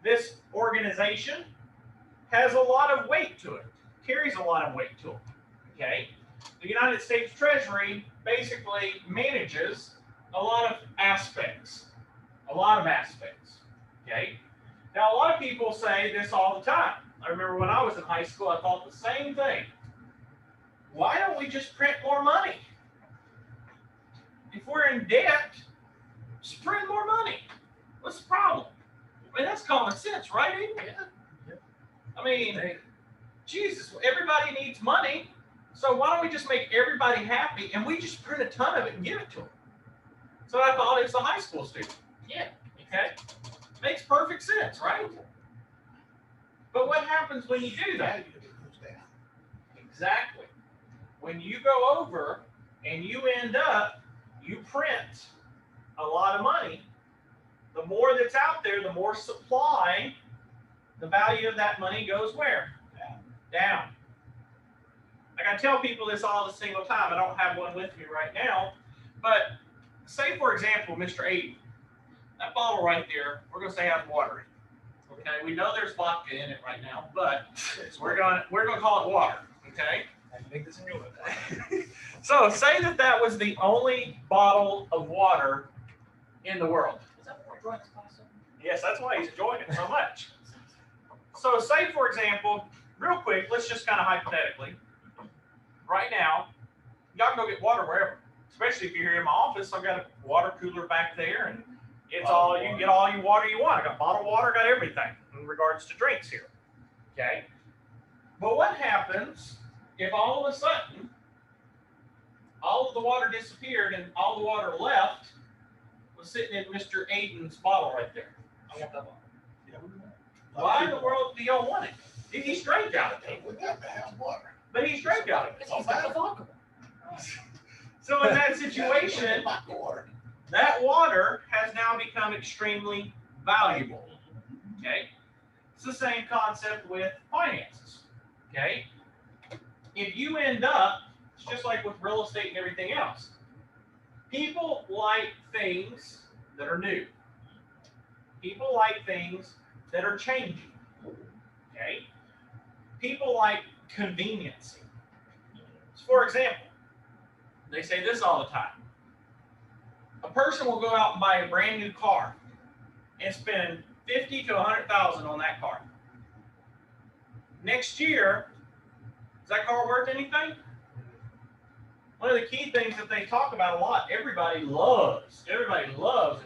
[SPEAKER 1] This organization has a lot of weight to it, carries a lot of weight to it, okay? The United States Treasury basically manages a lot of aspects, okay? Now, a lot of people say this all the time. I remember when I was in high school, I thought the same thing. Why don't we just print more money? If we're in debt, just print more money. What's the problem? I mean, that's common sense, right, Aiden?
[SPEAKER 3] Yeah.
[SPEAKER 1] I mean, Jesus, everybody needs money. So why don't we just make everybody happy and we just print a ton of it and give it to them? So I thought as a high school student.
[SPEAKER 3] Yeah.
[SPEAKER 1] Okay? Makes perfect sense, right? But what happens when you do that? Exactly. When you go over and you end up, you print a lot of money, the more that's out there, the more supply, the value of that money goes where? Down. Like I tell people this all the single time. I don't have one with me right now, but say for example, Mr. Aiden, that bottle right there, we're gonna say has water in it. Okay, we know there's vodka in it right now, but we're gonna call it water. Okay.
[SPEAKER 6] I can make this in your way.
[SPEAKER 1] So say that was the only bottle of water in the world.
[SPEAKER 3] Is that what we're doing this class?
[SPEAKER 1] Yes, that's why he's enjoying it so much. So say, for example, real quick, let's just kind of hypothetically, right now, y'all can go get water wherever, especially if you're here in my office. I've got a water cooler back there, and it's all, you can get all your water you want. I got bottled water, got everything in regards to drinks here, okay? But what happens if all of a sudden, all of the water disappeared and all the water left was sitting in Mr. Aiden's bottle right there?
[SPEAKER 3] I want that one.
[SPEAKER 1] Why in the world do y'all want it? If he's drank out of it.
[SPEAKER 5] We got to have water.
[SPEAKER 1] But he's drank out of it.
[SPEAKER 3] It's all about the vodka.
[SPEAKER 1] So in that situation,
[SPEAKER 5] Water.
[SPEAKER 1] that water has now become extremely valuable. Okay? It's the same concept with finances. Okay? If you end up, it's just like with real estate and everything else. People like things that are new. People like things that are changing. Okay? People like conveniency. For example, they say this all the time. A person will go out and buy a brand new car and spend $50,000 to $100,000 on that car. Next year, is that car worth anything? One of the key things that they talk about a lot, everybody loves and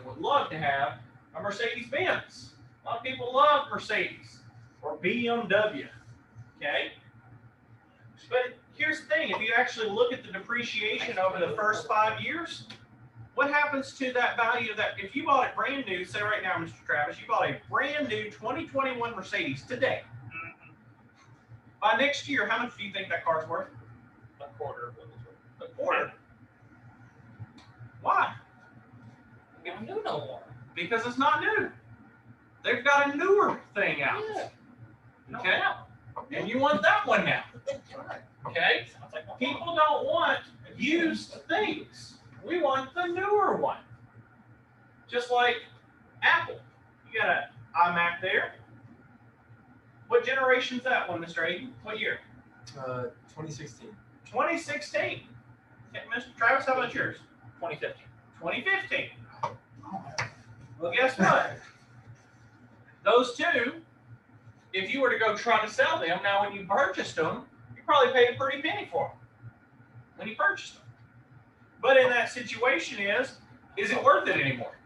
[SPEAKER 1] would love to have a Mercedes-Benz. A lot of people love Mercedes or BMW, okay? But here's the thing, if you actually look at the depreciation over the first 5 years, what happens to that value of that? If you bought it brand new, say right now, Mr. Travis, you bought a brand new 2021 Mercedes today. By next year, how much do you think that car's worth?
[SPEAKER 3] A quarter of what it's worth.
[SPEAKER 1] A quarter. Why?
[SPEAKER 3] We don't do no more.
[SPEAKER 1] Because it's not new. They've got a newer thing out.
[SPEAKER 3] Yeah.
[SPEAKER 1] Okay? And you want that one now. Okay?
[SPEAKER 3] Sounds like
[SPEAKER 1] People don't want used things. We want the newer one. Just like Apple. You got an iMac there. What generation's that one, Mr. Aiden? What year?
[SPEAKER 6] 2016.
[SPEAKER 1] 2016. Okay, Mr. Travis, how about yours?
[SPEAKER 3] 2015.
[SPEAKER 1] 2015. Well, guess what? Those two, if you were to go try to sell them, now when you purchased them, you probably paid a pretty penny for them when you purchased them. But in that situation is it worth it anymore?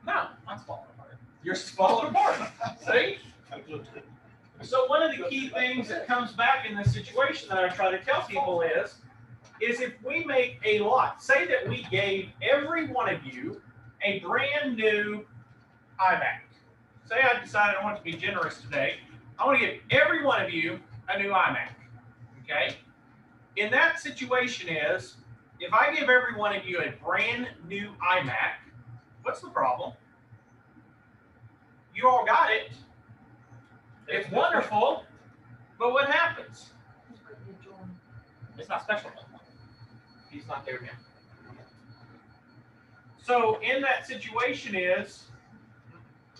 [SPEAKER 1] No.
[SPEAKER 3] Mine's falling apart.
[SPEAKER 1] You're falling apart. See? So one of the key things that comes back in this situation that I try to tell people is if we make a lot, say that we gave every one of you a brand new iMac. Say I decided I want to be generous today. I want to give every one of you a new iMac. Okay? In that situation is, if I give every one of you a brand new iMac, what's the problem? You all got it. It's wonderful, but what happens?
[SPEAKER 3] It's not special no more. He's not there now.
[SPEAKER 1] So in that situation is,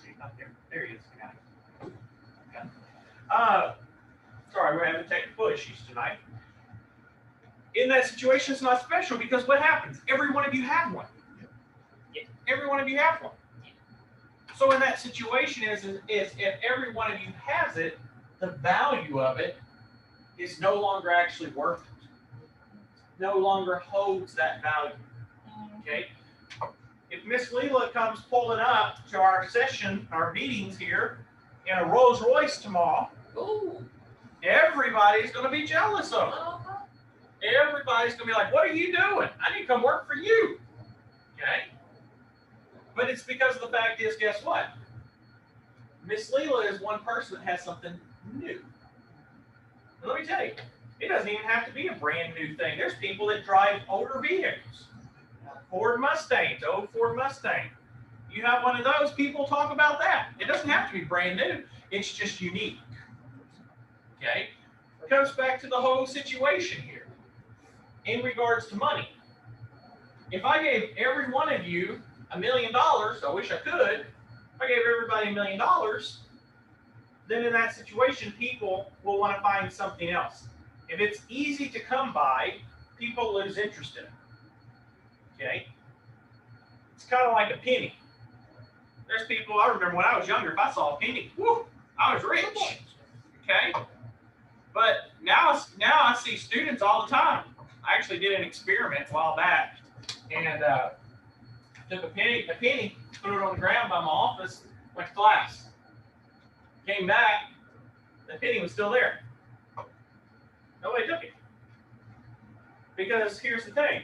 [SPEAKER 1] he's not there. There he is. I got it. Sorry, we're having technical issues tonight. In that situation, it's not special because what happens? Every one of you have one.
[SPEAKER 3] Yeah.
[SPEAKER 1] Every one of you have one. So in that situation is if every one of you has it, the value of it is no longer actually worth it. No longer holds that value. Okay? If Miss Leela comes pulling up to our session, our meetings here, in a Rolls Royce tomorrow,
[SPEAKER 3] Ooh.
[SPEAKER 1] everybody's going to be jealous of her. Everybody's going to be like, what are you doing? I need to come work for you. Okay? But it's because of the fact is, guess what? Miss Leela is one person that has something new. And let me tell you, it doesn't even have to be a brand new thing. There's people that drive older vehicles. Ford Mustangs, old Ford Mustang. You have one of those, people talk about that. It doesn't have to be brand new. It's just unique. Okay? It comes back to the whole situation here in regards to money. If I gave every one of you $1 million, I wish I could, if I gave everybody $1 million, then in that situation, people will want to find something else. If it's easy to come by, people lose interest in it. Okay? It's kind of like a penny. There's people, I remember when I was younger, if I saw a penny, whoo, I was rich. Okay? But now I see students all the time. I actually did an experiment a while back and took a penny, threw it on the ground by my office, went to class. Came back, the penny was still there. Nobody took it. Because here's the thing,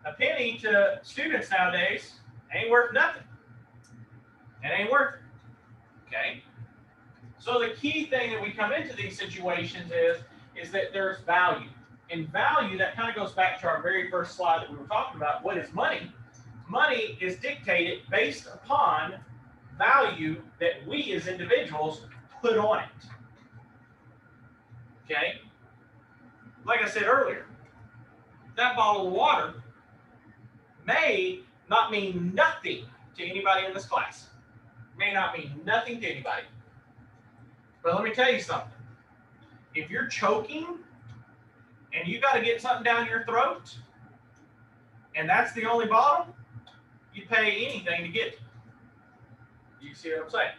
[SPEAKER 1] a penny to students nowadays ain't worth nothing. It ain't worth it. Okay? So the key thing that we come into these situations is that there's value. And value, that kind of goes back to our very first slide that we were talking about. What is money? Money is dictated based upon value that we as individuals put on it. Okay? Like I said earlier, that bottle of water may not mean nothing to anybody in this class. May not mean nothing to anybody. But let me tell you something. If you're choking and you got to get something down your throat, and that's the only bottle, you'd pay anything to get it. You see what I'm saying?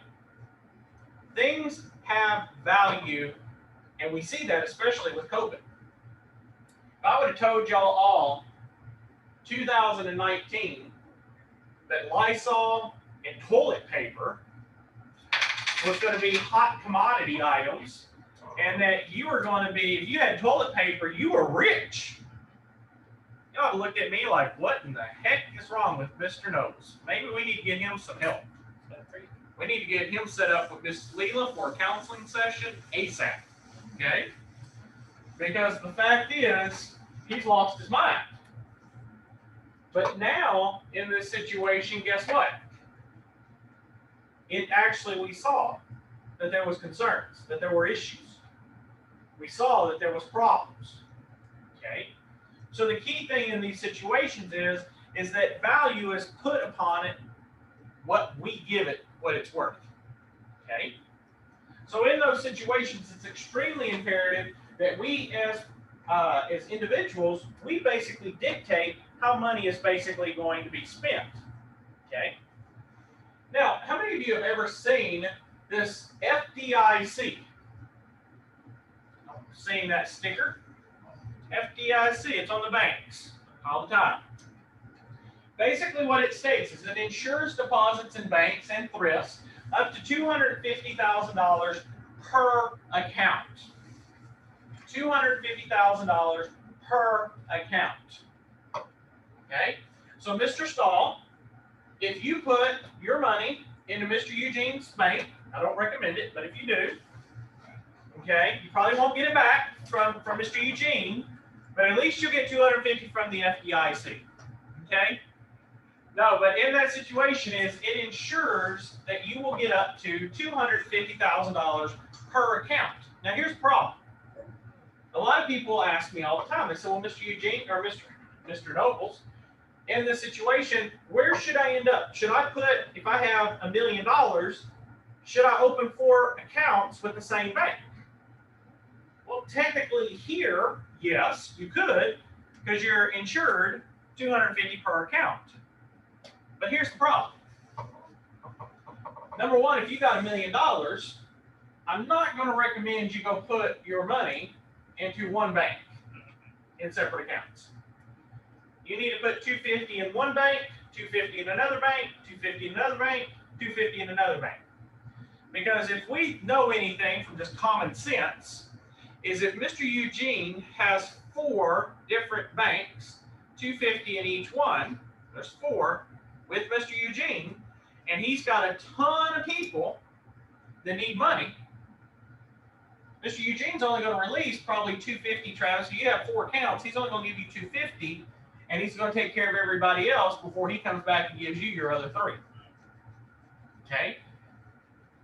[SPEAKER 1] Things have value, and we see that especially with COVID. If I would have told y'all all 2019 that Lysol and toilet paper was going to be hot commodity items, and that you were going to be, if you had toilet paper, you were rich. Y'all looked at me like, what in the heck is wrong with Mr. Nose? Maybe we need to get him some help. We need to get him set up with Miss Leela for a counseling session ASAP. Okay? Because the fact is, he's lost his mind. But now, in this situation, guess what? We saw that there was concerns, that there were issues. We saw that there was problems. Okay? So the key thing in these situations is that value is put upon it what we give it, what it's worth. Okay? So in those situations, it's extremely imperative that we as individuals, we basically dictate how money is basically going to be spent. Okay? Now, how many of you have ever seen this FDIC? Seen that sticker? FDIC, it's on the banks all the time. Basically what it states is it insures deposits in banks and thrifts up to $250,000 per account. $250,000 per account. Okay? So Mr. Stahl, if you put your money into Mr. Eugene's bank, I don't recommend it, but if you do, okay, you probably won't get it back from Mr. Eugene, but at least you'll get $250 from the FDIC. Okay? No, but in that situation it ensures that you will get up to $250,000 per account. Now here's the problem. A lot of people ask me all the time, they say, well, Mr. Eugene or Mr. Nobles, in this situation, where should I end up? Should I put, if I have $1 million, should I open 4 accounts with the same bank? Well, technically here, yes, you could, because you're insured $250 per account. But here's the problem. Number one, if you got $1 million, I'm not going to recommend you go put your money into one bank in separate accounts. You need to put $250 in one bank, $250 in another bank, $250 in another bank, $250 in another bank. Because if we know anything from just common sense, is if Mr. Eugene has 4 different banks, $250 in each one, there's 4, with Mr. Eugene, and he's got a ton of people that need money, Mr. Eugene's only going to release probably $250, Travis. If you have 4 accounts, he's only going to give you $250, and he's going to take care of everybody else before he comes back and gives you your other 3. Okay?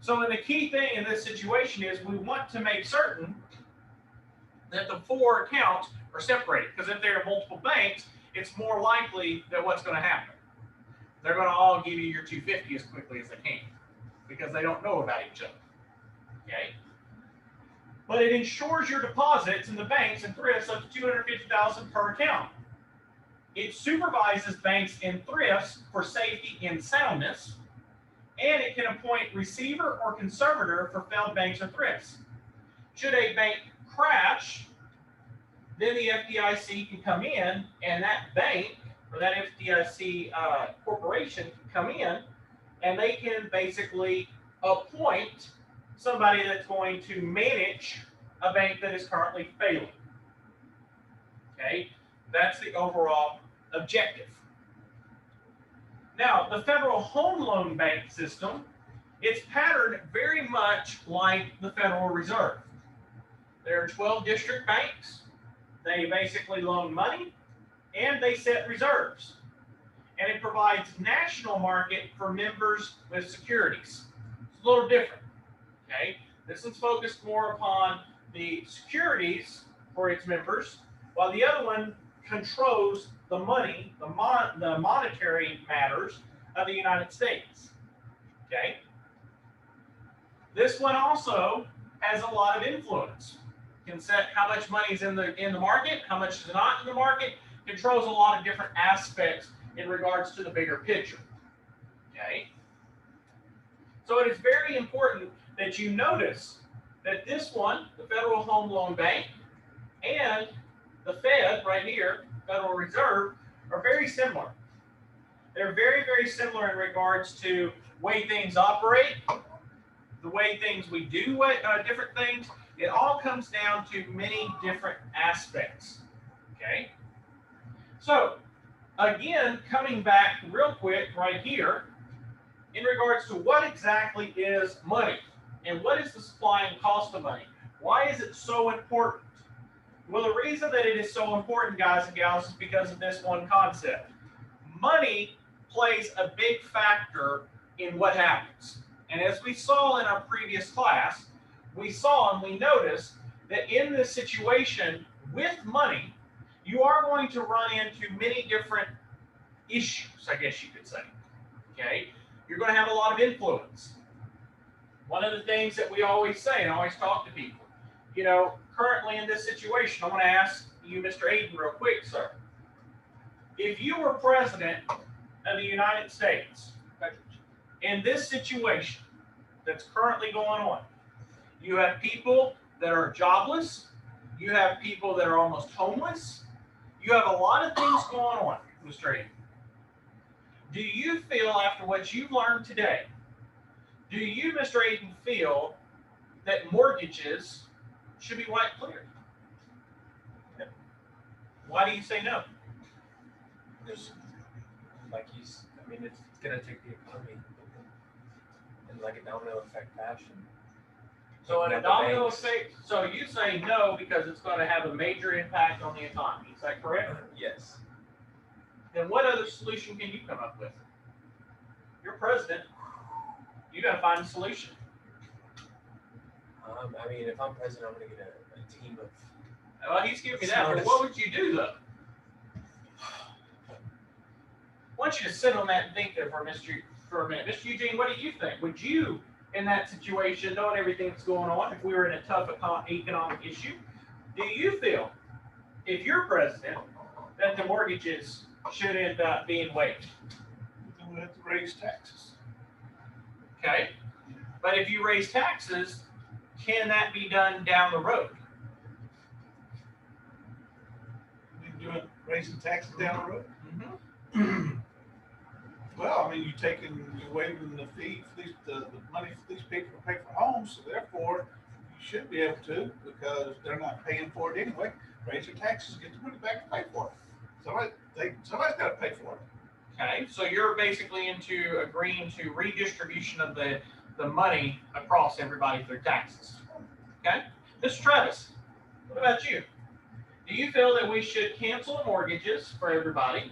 [SPEAKER 1] So the key thing in this situation is we want to make certain that the 4 accounts are separated, because if there are multiple banks, it's more likely that what's going to happen. They're going to all give you your $250 as quickly as they can, because they don't know about each other. Okay? But it ensures your deposits in the banks and thrifts up to $250,000 per account. It supervises banks and thrifts for safety and soundness, and it can appoint receiver or conservator for failed banks or thrifts. Should a bank crash, then the FDIC can come in, and that bank or that FDIC corporation can come in, and they can basically appoint somebody that's going to manage a bank that is currently failing. Okay, that's the overall objective. Now, the Federal Home Loan Bank system, it's patterned very much like the Federal Reserve. There are 12 district banks. They basically loan money and they set reserves. And it provides national market for members with securities. It's a little different. Okay, this is focused more upon the securities for its members, while the other one controls the money, the monetary matters of the United States. Okay, this one also has a lot of influence. Can set how much money is in the market, how much is not in the market. Controls a lot of different aspects in regards to the bigger picture. Okay, so it is very important that you notice that this one, the Federal Home Loan Bank, and the Fed right here, Federal Reserve, are very similar. They're very, very similar in regards to way things operate, the way things we do different things. It all comes down to many different aspects. Okay, so again, coming back real quick right here, in regards to what exactly is money and what is the supply and cost of money? Why is it so important? Well, the reason that it is so important, guys and gals, is because of this one concept. Money plays a big factor in what happens. And as we saw in our previous class, we saw and we noticed that in this situation with money, you are going to run into many different issues, I guess you could say. Okay? You're going to have a lot of influence. One of the things that we always say and always talk to people, you know, currently in this situation, I want to ask you, Mr. Aiden, real quick, sir. If you were president of the United States, in this situation that's currently going on, you have people that are jobless, you have people that are almost homeless, you have a lot of things going on, Mr. Aiden. Do you feel, after what you've learned today, do you, Mr. Aiden, feel that mortgages should be wiped clear?
[SPEAKER 6] No.
[SPEAKER 1] Why do you say no?
[SPEAKER 6] Because, it's gonna take the economy in like a domino effect fashion.
[SPEAKER 1] So in a
[SPEAKER 6] Not the
[SPEAKER 1] domino
[SPEAKER 6] banks.
[SPEAKER 1] effect, so you say no because it's going to have a major impact on the economy. Is that correct?
[SPEAKER 6] Yes.
[SPEAKER 1] Then what other solution can you come up with? You're president. You got to find a solution.
[SPEAKER 6] If I'm president, I'm gonna get a team of.
[SPEAKER 1] Well, he's giving me that, but what would you do though? I want you to sit on that and think there for a minute. Mr. Eugene, what do you think? Would you, in that situation, knowing everything that's going on, if we were in a tough economic issue, do you feel, if you're president, that the mortgages should end up being waived?
[SPEAKER 5] We have to raise taxes.
[SPEAKER 1] Okay? But if you raise taxes, can that be done down the road?
[SPEAKER 5] You doing raising taxes down the road?
[SPEAKER 1] Mm-hmm.
[SPEAKER 5] Well, you're waiving the fee for the money for these people to pay for homes, so therefore you should be able to, because they're not paying for it anyway. Raise your taxes, get the money back to pay for it. Somebody's got to pay for it.
[SPEAKER 1] Okay, so you're basically into agreeing to redistribution of the money across everybody through taxes. Okay? Mr. Travis, what about you? Do you feel that we should cancel mortgages for everybody?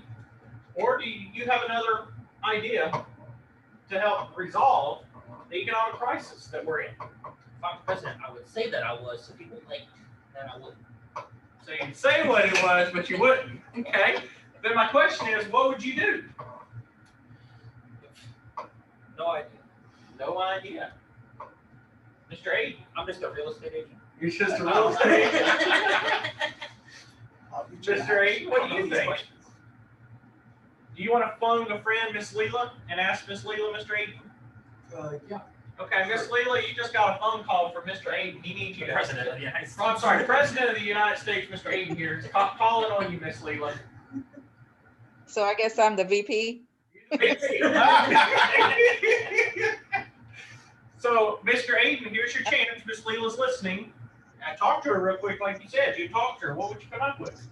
[SPEAKER 1] Or do you have another idea to help resolve the economic crisis that we're in?
[SPEAKER 3] If I'm president, I would say that I was, so people think that I wouldn't.
[SPEAKER 1] So you'd say what it was, but you wouldn't. Okay. Then my question is, what would you do?
[SPEAKER 3] No idea.
[SPEAKER 1] No idea. Mr. Aiden,
[SPEAKER 3] I'm just a real estate agent.
[SPEAKER 1] you're just a real estate agent. Mr. Aiden, what do you think? Do you want to phone a friend, Miss Leela, and ask Miss Leela, Mr. Aiden?
[SPEAKER 6] Yeah.
[SPEAKER 1] Okay, Miss Leela, you just got a phone call from Mr. Aiden. He needs you
[SPEAKER 3] The
[SPEAKER 1] to.
[SPEAKER 3] president of the United States.
[SPEAKER 1] Oh, I'm sorry, President of the United States, Mr. Aiden here, is calling on you, Miss Leela.
[SPEAKER 7] So I guess I'm the VP.
[SPEAKER 1] So, Mr. Aiden, here's your chance. Miss Leela's listening. Talk to her real quick, like you said. You talk to her. What would you come up with?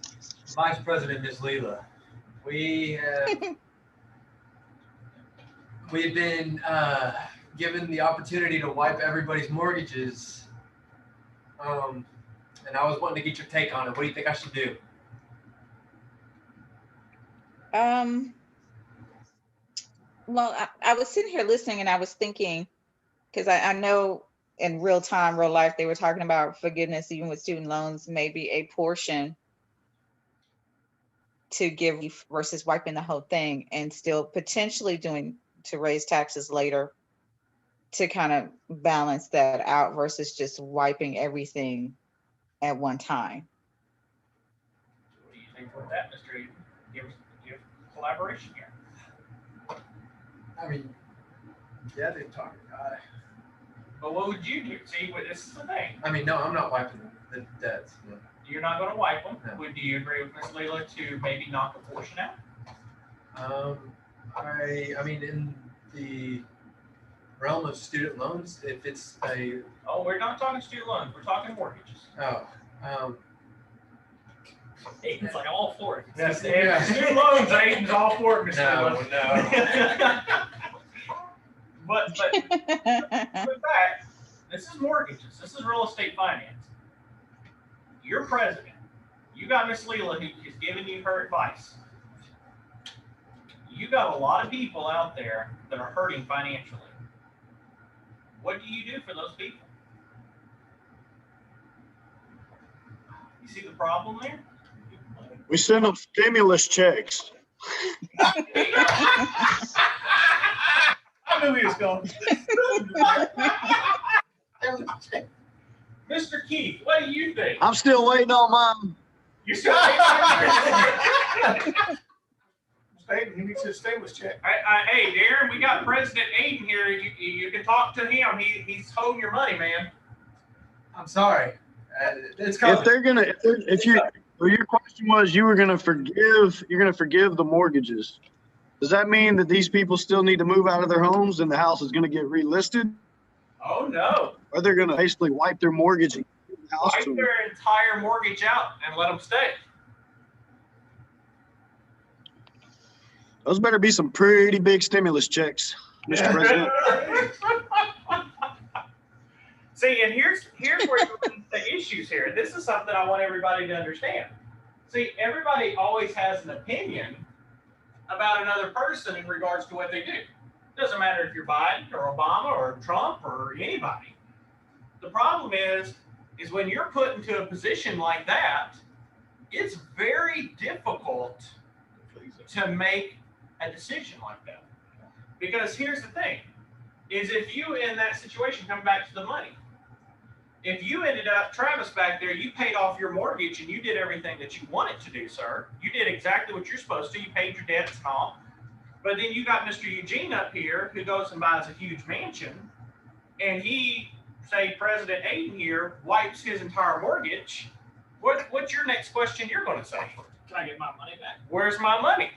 [SPEAKER 6] Vice President Ms. Leela, we've been given the opportunity to wipe everybody's mortgages, and I was wanting to get your take on it. What do you think I should do?
[SPEAKER 7] Well, I was sitting here listening and I was thinking, because I know in real time, real life, they were talking about forgiveness, even with student loans, maybe a portion to give versus wiping the whole thing and still potentially doing to raise taxes later to kind of balance that out versus just wiping everything at one time.
[SPEAKER 1] What do you think about that, Mr. Aiden? Give collaboration here.
[SPEAKER 6] I mean, yeah, they talk.
[SPEAKER 1] But what would you do? See, this is the thing.
[SPEAKER 6] I mean, no, I'm not wiping the debts. No.
[SPEAKER 1] You're not going to wipe them.
[SPEAKER 6] No.
[SPEAKER 1] Do you agree with Miss Leela to maybe knock a portion out?
[SPEAKER 6] I mean, in the realm of student loans, if it's a
[SPEAKER 1] Oh, we're not talking student loans. We're talking mortgages.
[SPEAKER 3] Aiden's like all for it.
[SPEAKER 1] That's
[SPEAKER 6] Yeah.
[SPEAKER 1] Student loans, Aiden's all for it, Mr.
[SPEAKER 6] No,
[SPEAKER 1] Leela. But with that, this is mortgages. This is real estate finance. You're president. You got Miss Leela who is giving you her advice. You got a lot of people out there that are hurting financially. What do you do for those people? You see the problem there?
[SPEAKER 8] We send them stimulus checks.
[SPEAKER 1] I knew he was going. Mr. Keith, what do you think?
[SPEAKER 8] I'm still waiting on mine.
[SPEAKER 1] You still
[SPEAKER 5] Aiden, he needs his stimulus check.
[SPEAKER 1] Hey, Darren, we got President Aiden here. You can talk to him. He's holding your money, man.
[SPEAKER 6] I'm sorry. It's
[SPEAKER 8] If
[SPEAKER 6] coming.
[SPEAKER 8] they're gonna, if you, well, your question was you're gonna forgive the mortgages. Does that mean that these people still need to move out of their homes and the house is gonna get relisted?
[SPEAKER 1] Oh, no.
[SPEAKER 8] Or they're gonna basically wipe their mortgage and give the house
[SPEAKER 1] Wipe
[SPEAKER 8] to them?
[SPEAKER 1] their entire mortgage out and let them stay.
[SPEAKER 8] Those better be some pretty big stimulus checks, Mr. President.
[SPEAKER 1] See, and here's where the issues here. This is something I want everybody to understand. See, everybody always has an opinion about another person in regards to what they do. Doesn't matter if you're Biden or Obama or Trump or anybody. The problem is when you're put into a position like that, it's very difficult to make a decision like that. Because here's the thing, is if you in that situation come back to the money, if you ended up, Travis back there, you paid off your mortgage and you did everything that you wanted to do, sir. You did exactly what you're supposed to. You paid your debts and all. But then you got Mr. Eugene up here who goes and buys a huge mansion, and he, say President Aiden here, wipes his entire mortgage. What's your next question you're going to say?
[SPEAKER 3] Can I get my money back?
[SPEAKER 1] Where's my money?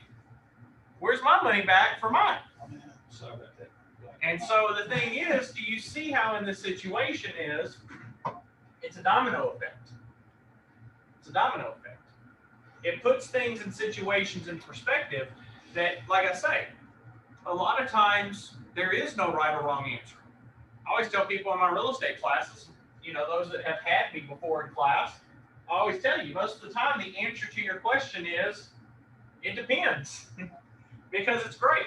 [SPEAKER 1] Where's my money back for mine?
[SPEAKER 5] Sorry about that.
[SPEAKER 1] And so the thing is, do you see how in this situation is, it's a domino effect. It's a domino effect. It puts things in situations in perspective that, like I say, a lot of times there is no right or wrong answer. I always tell people in my real estate classes, you know, those that have had me before in class, I always always tell you, most of the time the answer to your question is, it depends. Because it's gray.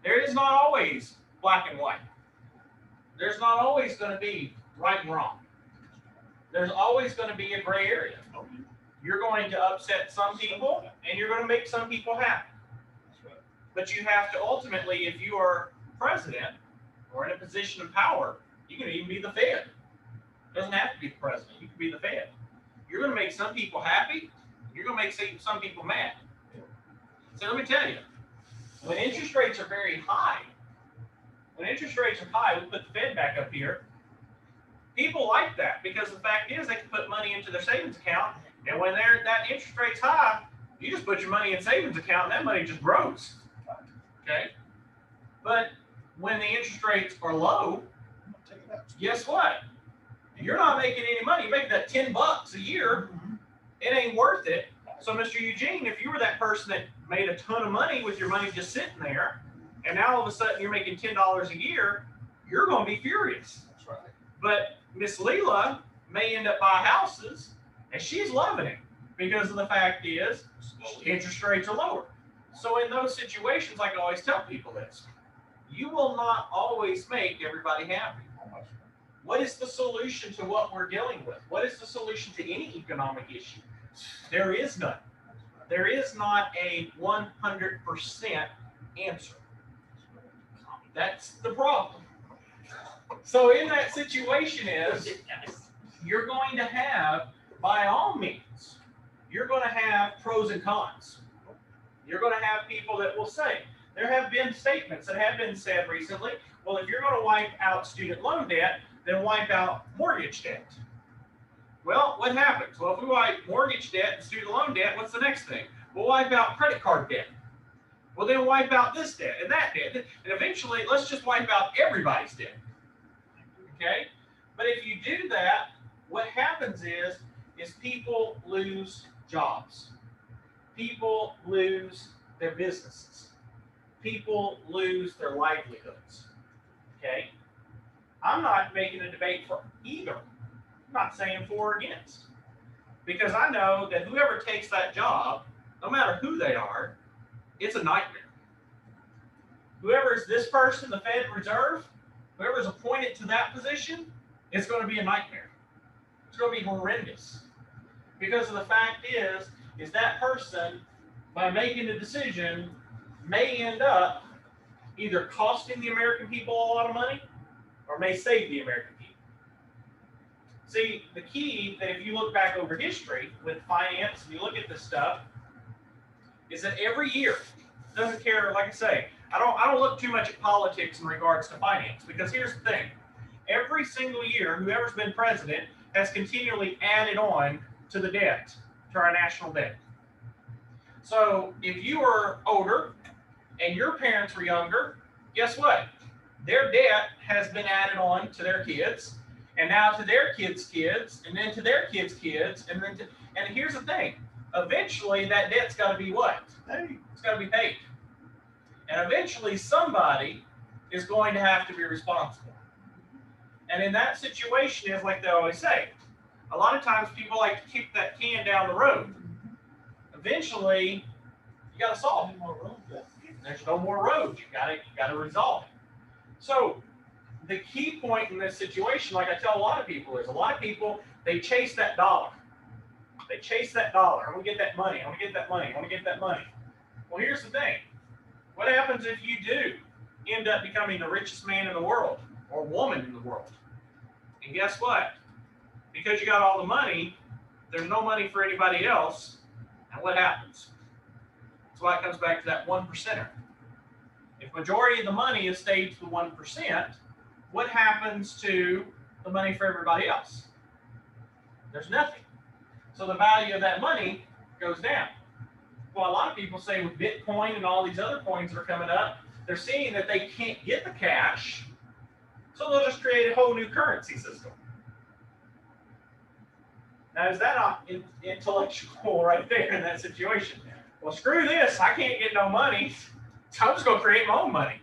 [SPEAKER 1] There is not always black and white. There's not always going to be right and wrong. There's always going to be a gray area. You're going to upset some people, and you're going to make some people happy. But you have to ultimately, if you are president or in a position of power, you can even be the Fed. It doesn't have to be the president. You can be the Fed. You're going to make some people happy. You're going to make some people mad. So let me tell you, when interest rates are very high, we put the Fed back up here, people like that because the fact is they can put money into their savings account, and when that interest rate's high, you just put your money in savings account and that money just grows. Okay? But when the interest rates are low, guess what? You're not making any money. You're making that $10 a year. It ain't worth it. So, Mr. Eugene, if you were that person that made a ton of money with your money just sitting there, and now all of a sudden you're making $10 a year, you're going to be furious.
[SPEAKER 5] That's right.
[SPEAKER 1] But Miss Leela may end up buying houses, and she's loving it because of the fact is interest rates are lower. So in those situations, like I always tell people this, you will not always make everybody happy. What is the solution to what we're dealing with? What is the solution to any economic issue? There is none. There is not a 100% answer. That's the problem. So in that situation is, you're going to have, by all means, you're going to have pros and cons. You're going to have people that will say, there have been statements that have been said recently, well, if you're going to wipe out student loan debt, then wipe out mortgage debt. Well, what happens? Well, if we wipe mortgage debt and student loan debt, what's the next thing? We'll wipe out credit card debt. Well, then wipe out this debt and that debt. And eventually, let's just wipe out everybody's debt. Okay? But if you do that, what happens is people lose jobs. People lose their businesses. People lose their livelihoods. Okay? I'm not making a debate for either. I'm not saying for or against. Because I know that whoever takes that job, no matter who they are, it's a nightmare. Whoever is this person, the Fed Reserve, whoever is appointed to that position, it's going to be a nightmare. It's going to be horrendous. Because of the fact is that person, by making a decision, may end up either costing the American people a lot of money or may save the American people. See, the key that if you look back over history with finance and you look at this stuff, is that every year, doesn't care, like I say, I don't look too much at politics in regards to finance, because here's the thing. Every single year, whoever's been president has continually added on to the debt, to our national debt. So if you were older and your parents were younger, guess what? Their debt has been added on to their kids, and now to their kids' kids, and then to their kids' kids, and then and here's the thing. Eventually, that debt's got to be what? It's got to be paid. And eventually, somebody is going to have to be responsible. And in that situation, is like they always say, a lot of times people like to kick that can down the road. Eventually, you got to solve it. There's no more roads. You got to resolve it. So the key point in this situation, like I tell a lot of people, is a lot of people, they chase that dollar. They chase that dollar. I want to get that money. I want to get that money. I want to get that money. Well, here's the thing. What happens if you do end up becoming the richest man in the world or woman in the world? And guess what? Because you got all the money, there's no money for anybody else. And what happens? That's why it comes back to that 1%er. If majority of the money is stayed to the 1%, what happens to the money for everybody else? There's nothing. So the value of that money goes down. Well, a lot of people say with Bitcoin and all these other coins that are coming up, they're seeing that they can't get the cash, so they'll just create a whole new currency system. Now, is that not intellectual right there in that situation? Well, screw this. I can't get no money, so I'm just going to create my own money.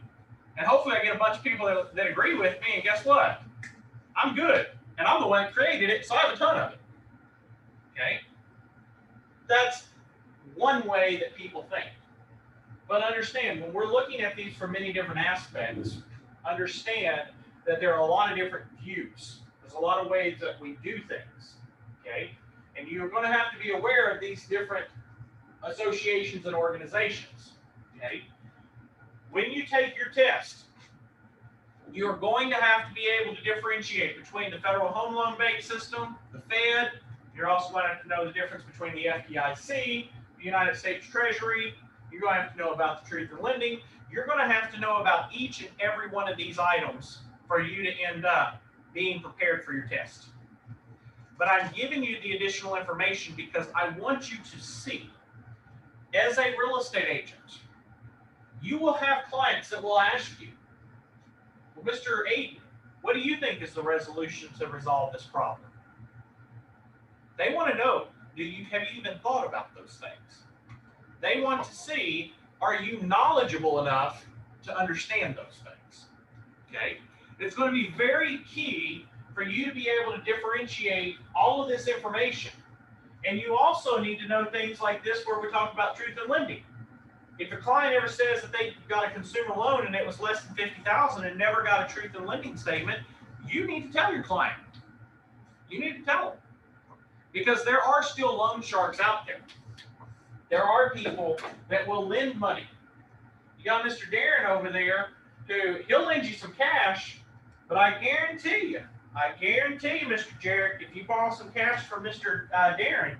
[SPEAKER 1] And hopefully I get a bunch of people that agree with me, and guess what? I'm good. And I'm the one that created it, so I have a ton of it. Okay? That's one way that people think. But understand, when we're looking at these from many different aspects, understand that there are a lot of different views. There's a lot of ways that we do things. Okay? And you're going to have to be aware of these different associations and organizations. Okay? When you take your test, you're going to have to be able to differentiate between the Federal Home Loan Bank System, the Fed. You're also going to have to know the difference between the FDIC, the United States Treasury. You're going to have to know about the Truth in Lending. You're going to have to know about each and every one of these items for you to end up being prepared for your test. But I'm giving you the additional information because I want you to see, as a real estate agent, you will have clients that will ask you, well, Mr. Aiden, what do you think is the resolution to resolve this problem? They want to know, have you even thought about those things? They want to see, are you knowledgeable enough to understand those things? Okay? It's going to be very key for you to be able to differentiate all of this information. And you also need to know things like this where we talk about truth in lending. If a client ever says that they got a consumer loan and it was less than $50,000 and never got a truth in lending statement, you need to tell your client. You need to tell them. Because there are still loan sharks out there. There are people that will lend money. You got Mr. Darren over there who he'll lend you some cash, but I guarantee you, Mr. Jarrett, if you borrow some cash from Mr. Darren,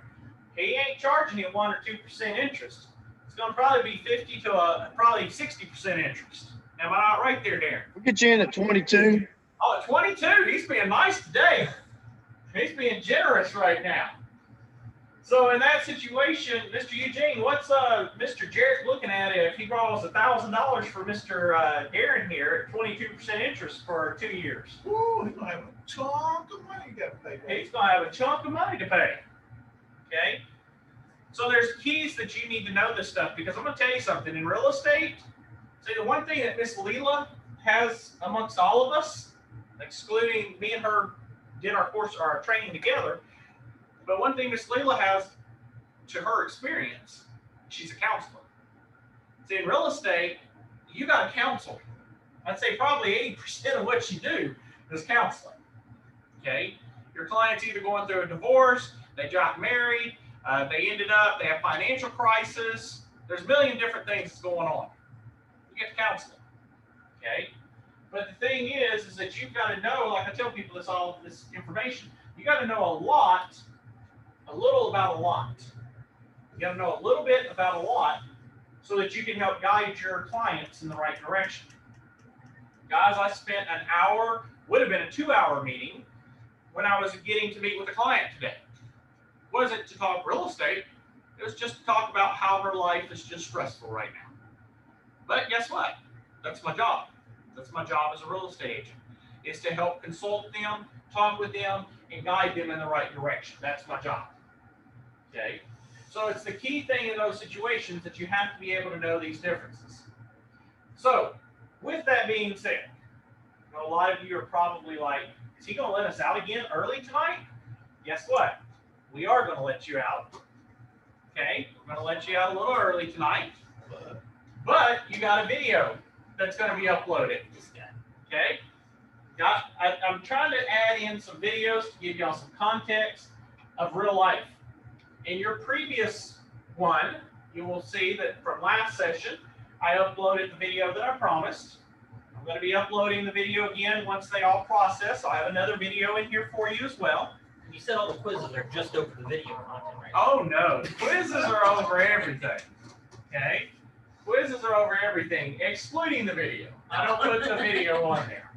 [SPEAKER 1] he ain't charging you 1 or 2% interest. It's going to probably be 50 to probably 60% interest. Am I not right there, Darren?
[SPEAKER 8] We'll get you in at 22.
[SPEAKER 1] Oh, 22. He's being nice today. He's being generous right now. So in that situation, Mr. Eugene, what's Mr. Jarrett looking at if he borrows $1,000 for Mr. Darren here at 22% interest for 2 years?
[SPEAKER 5] Ooh, he's gonna have a chunk of money you gotta pay back.
[SPEAKER 1] He's gonna have a chunk of money to pay. Okay? So there's keys that you need to know this stuff because I'm gonna tell you something. In real estate, see the one thing that Miss Leela has amongst all of us, excluding me and her did our course or our training together, but one thing Miss Leela has to her experience, she's a counselor. See, in real estate, you got to counsel. I'd say probably 80% of what you do is counseling. Okay? Your client's either going through a divorce, they got married, they have financial crisis. There's a million different things that's going on. You get counseling. Okay? But the thing is that you've got to know, like I tell people all this information, you got to know a little about a lot. You got to know a little bit about a lot so that you can help guide your clients in the right direction. Guys, I spent an hour, would have been a 2-hour meeting when I was getting to meet with a client today. It wasn't to talk real estate. It was just to talk about how her life is just stressful right now. But guess what? That's my job. That's my job as a real estate agent, is to help consult them, talk with them, and guide them in the right direction. That's my job. Okay? So it's the key thing in those situations that you have to be able to know these differences. So, with that being said, you know, a lot of you are probably like, is he going to let us out again early tonight? Guess what? We are going to let you out. Okay? We're going to let you out a little early tonight. But you got a video that's going to be uploaded. Okay? I'm trying to add in some videos to give y'all some context of real life. In your previous one, you will see that from last session, I uploaded the video that I promised. I'm going to be uploading the video again once they all process. I have another video in here for you as well.
[SPEAKER 3] You said all the quizzes are just over the video content, right?
[SPEAKER 1] Oh no, quizzes are over everything. Okay? Quizzes are over everything, excluding the video. I don't put the video on there.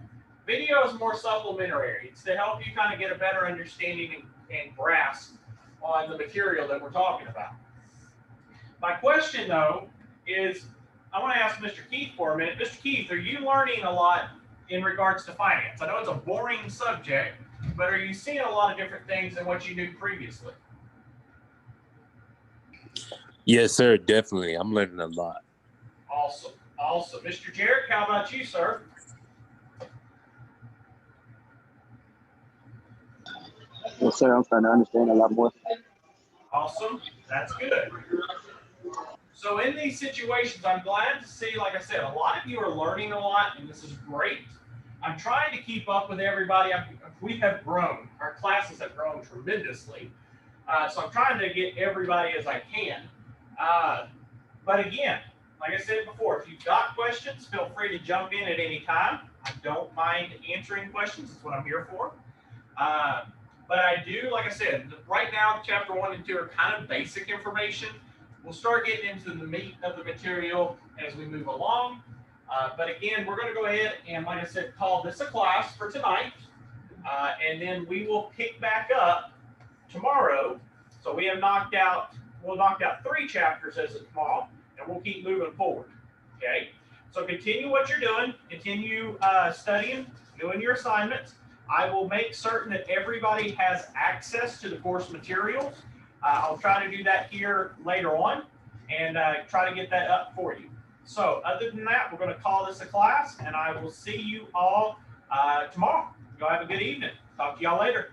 [SPEAKER 1] Video is more supplementary. It's to help you kind of get a better understanding and grasp on the material that we're talking about. My question, though, is I want to ask Mr. Keith for a minute. Mr. Keith, are you learning a lot in regards to finance? I know it's a boring subject, but are you seeing a lot of different things than what you knew previously?
[SPEAKER 9] Yes, sir, definitely. I'm learning a lot.
[SPEAKER 1] Awesome. Awesome. Mr. Jarrett, how about you, sir?
[SPEAKER 8] Yes, sir. I'm starting to understand a lot more.
[SPEAKER 1] Awesome. That's good. So in these situations, I'm glad to see, like I said, a lot of you are learning a lot, and this is great. I'm trying to keep up with everybody. We have grown. Our classes have grown tremendously. So I'm trying to get everybody as I can. But again, like I said before, if you've got questions, feel free to jump in at any time. I don't mind answering questions. That's what I'm here for. But I do, like I said, right now, chapter 1 and 2 are kind of basic information. We'll start getting into the meat of the material as we move along. But again, we're going to go ahead and, like I said, call this a class for tonight. And then we will pick back up tomorrow. So we have we'll knock out 3 chapters as of tomorrow, and we'll keep moving forward. Okay? So continue what you're doing. Continue studying, doing your assignments. I will make certain that everybody has access to the course materials. I'll try to do that here later on and try to get that up for you. So other than that, we're going to call this a class, and I will see you all tomorrow. Y'all have a good evening. Talk to y'all later.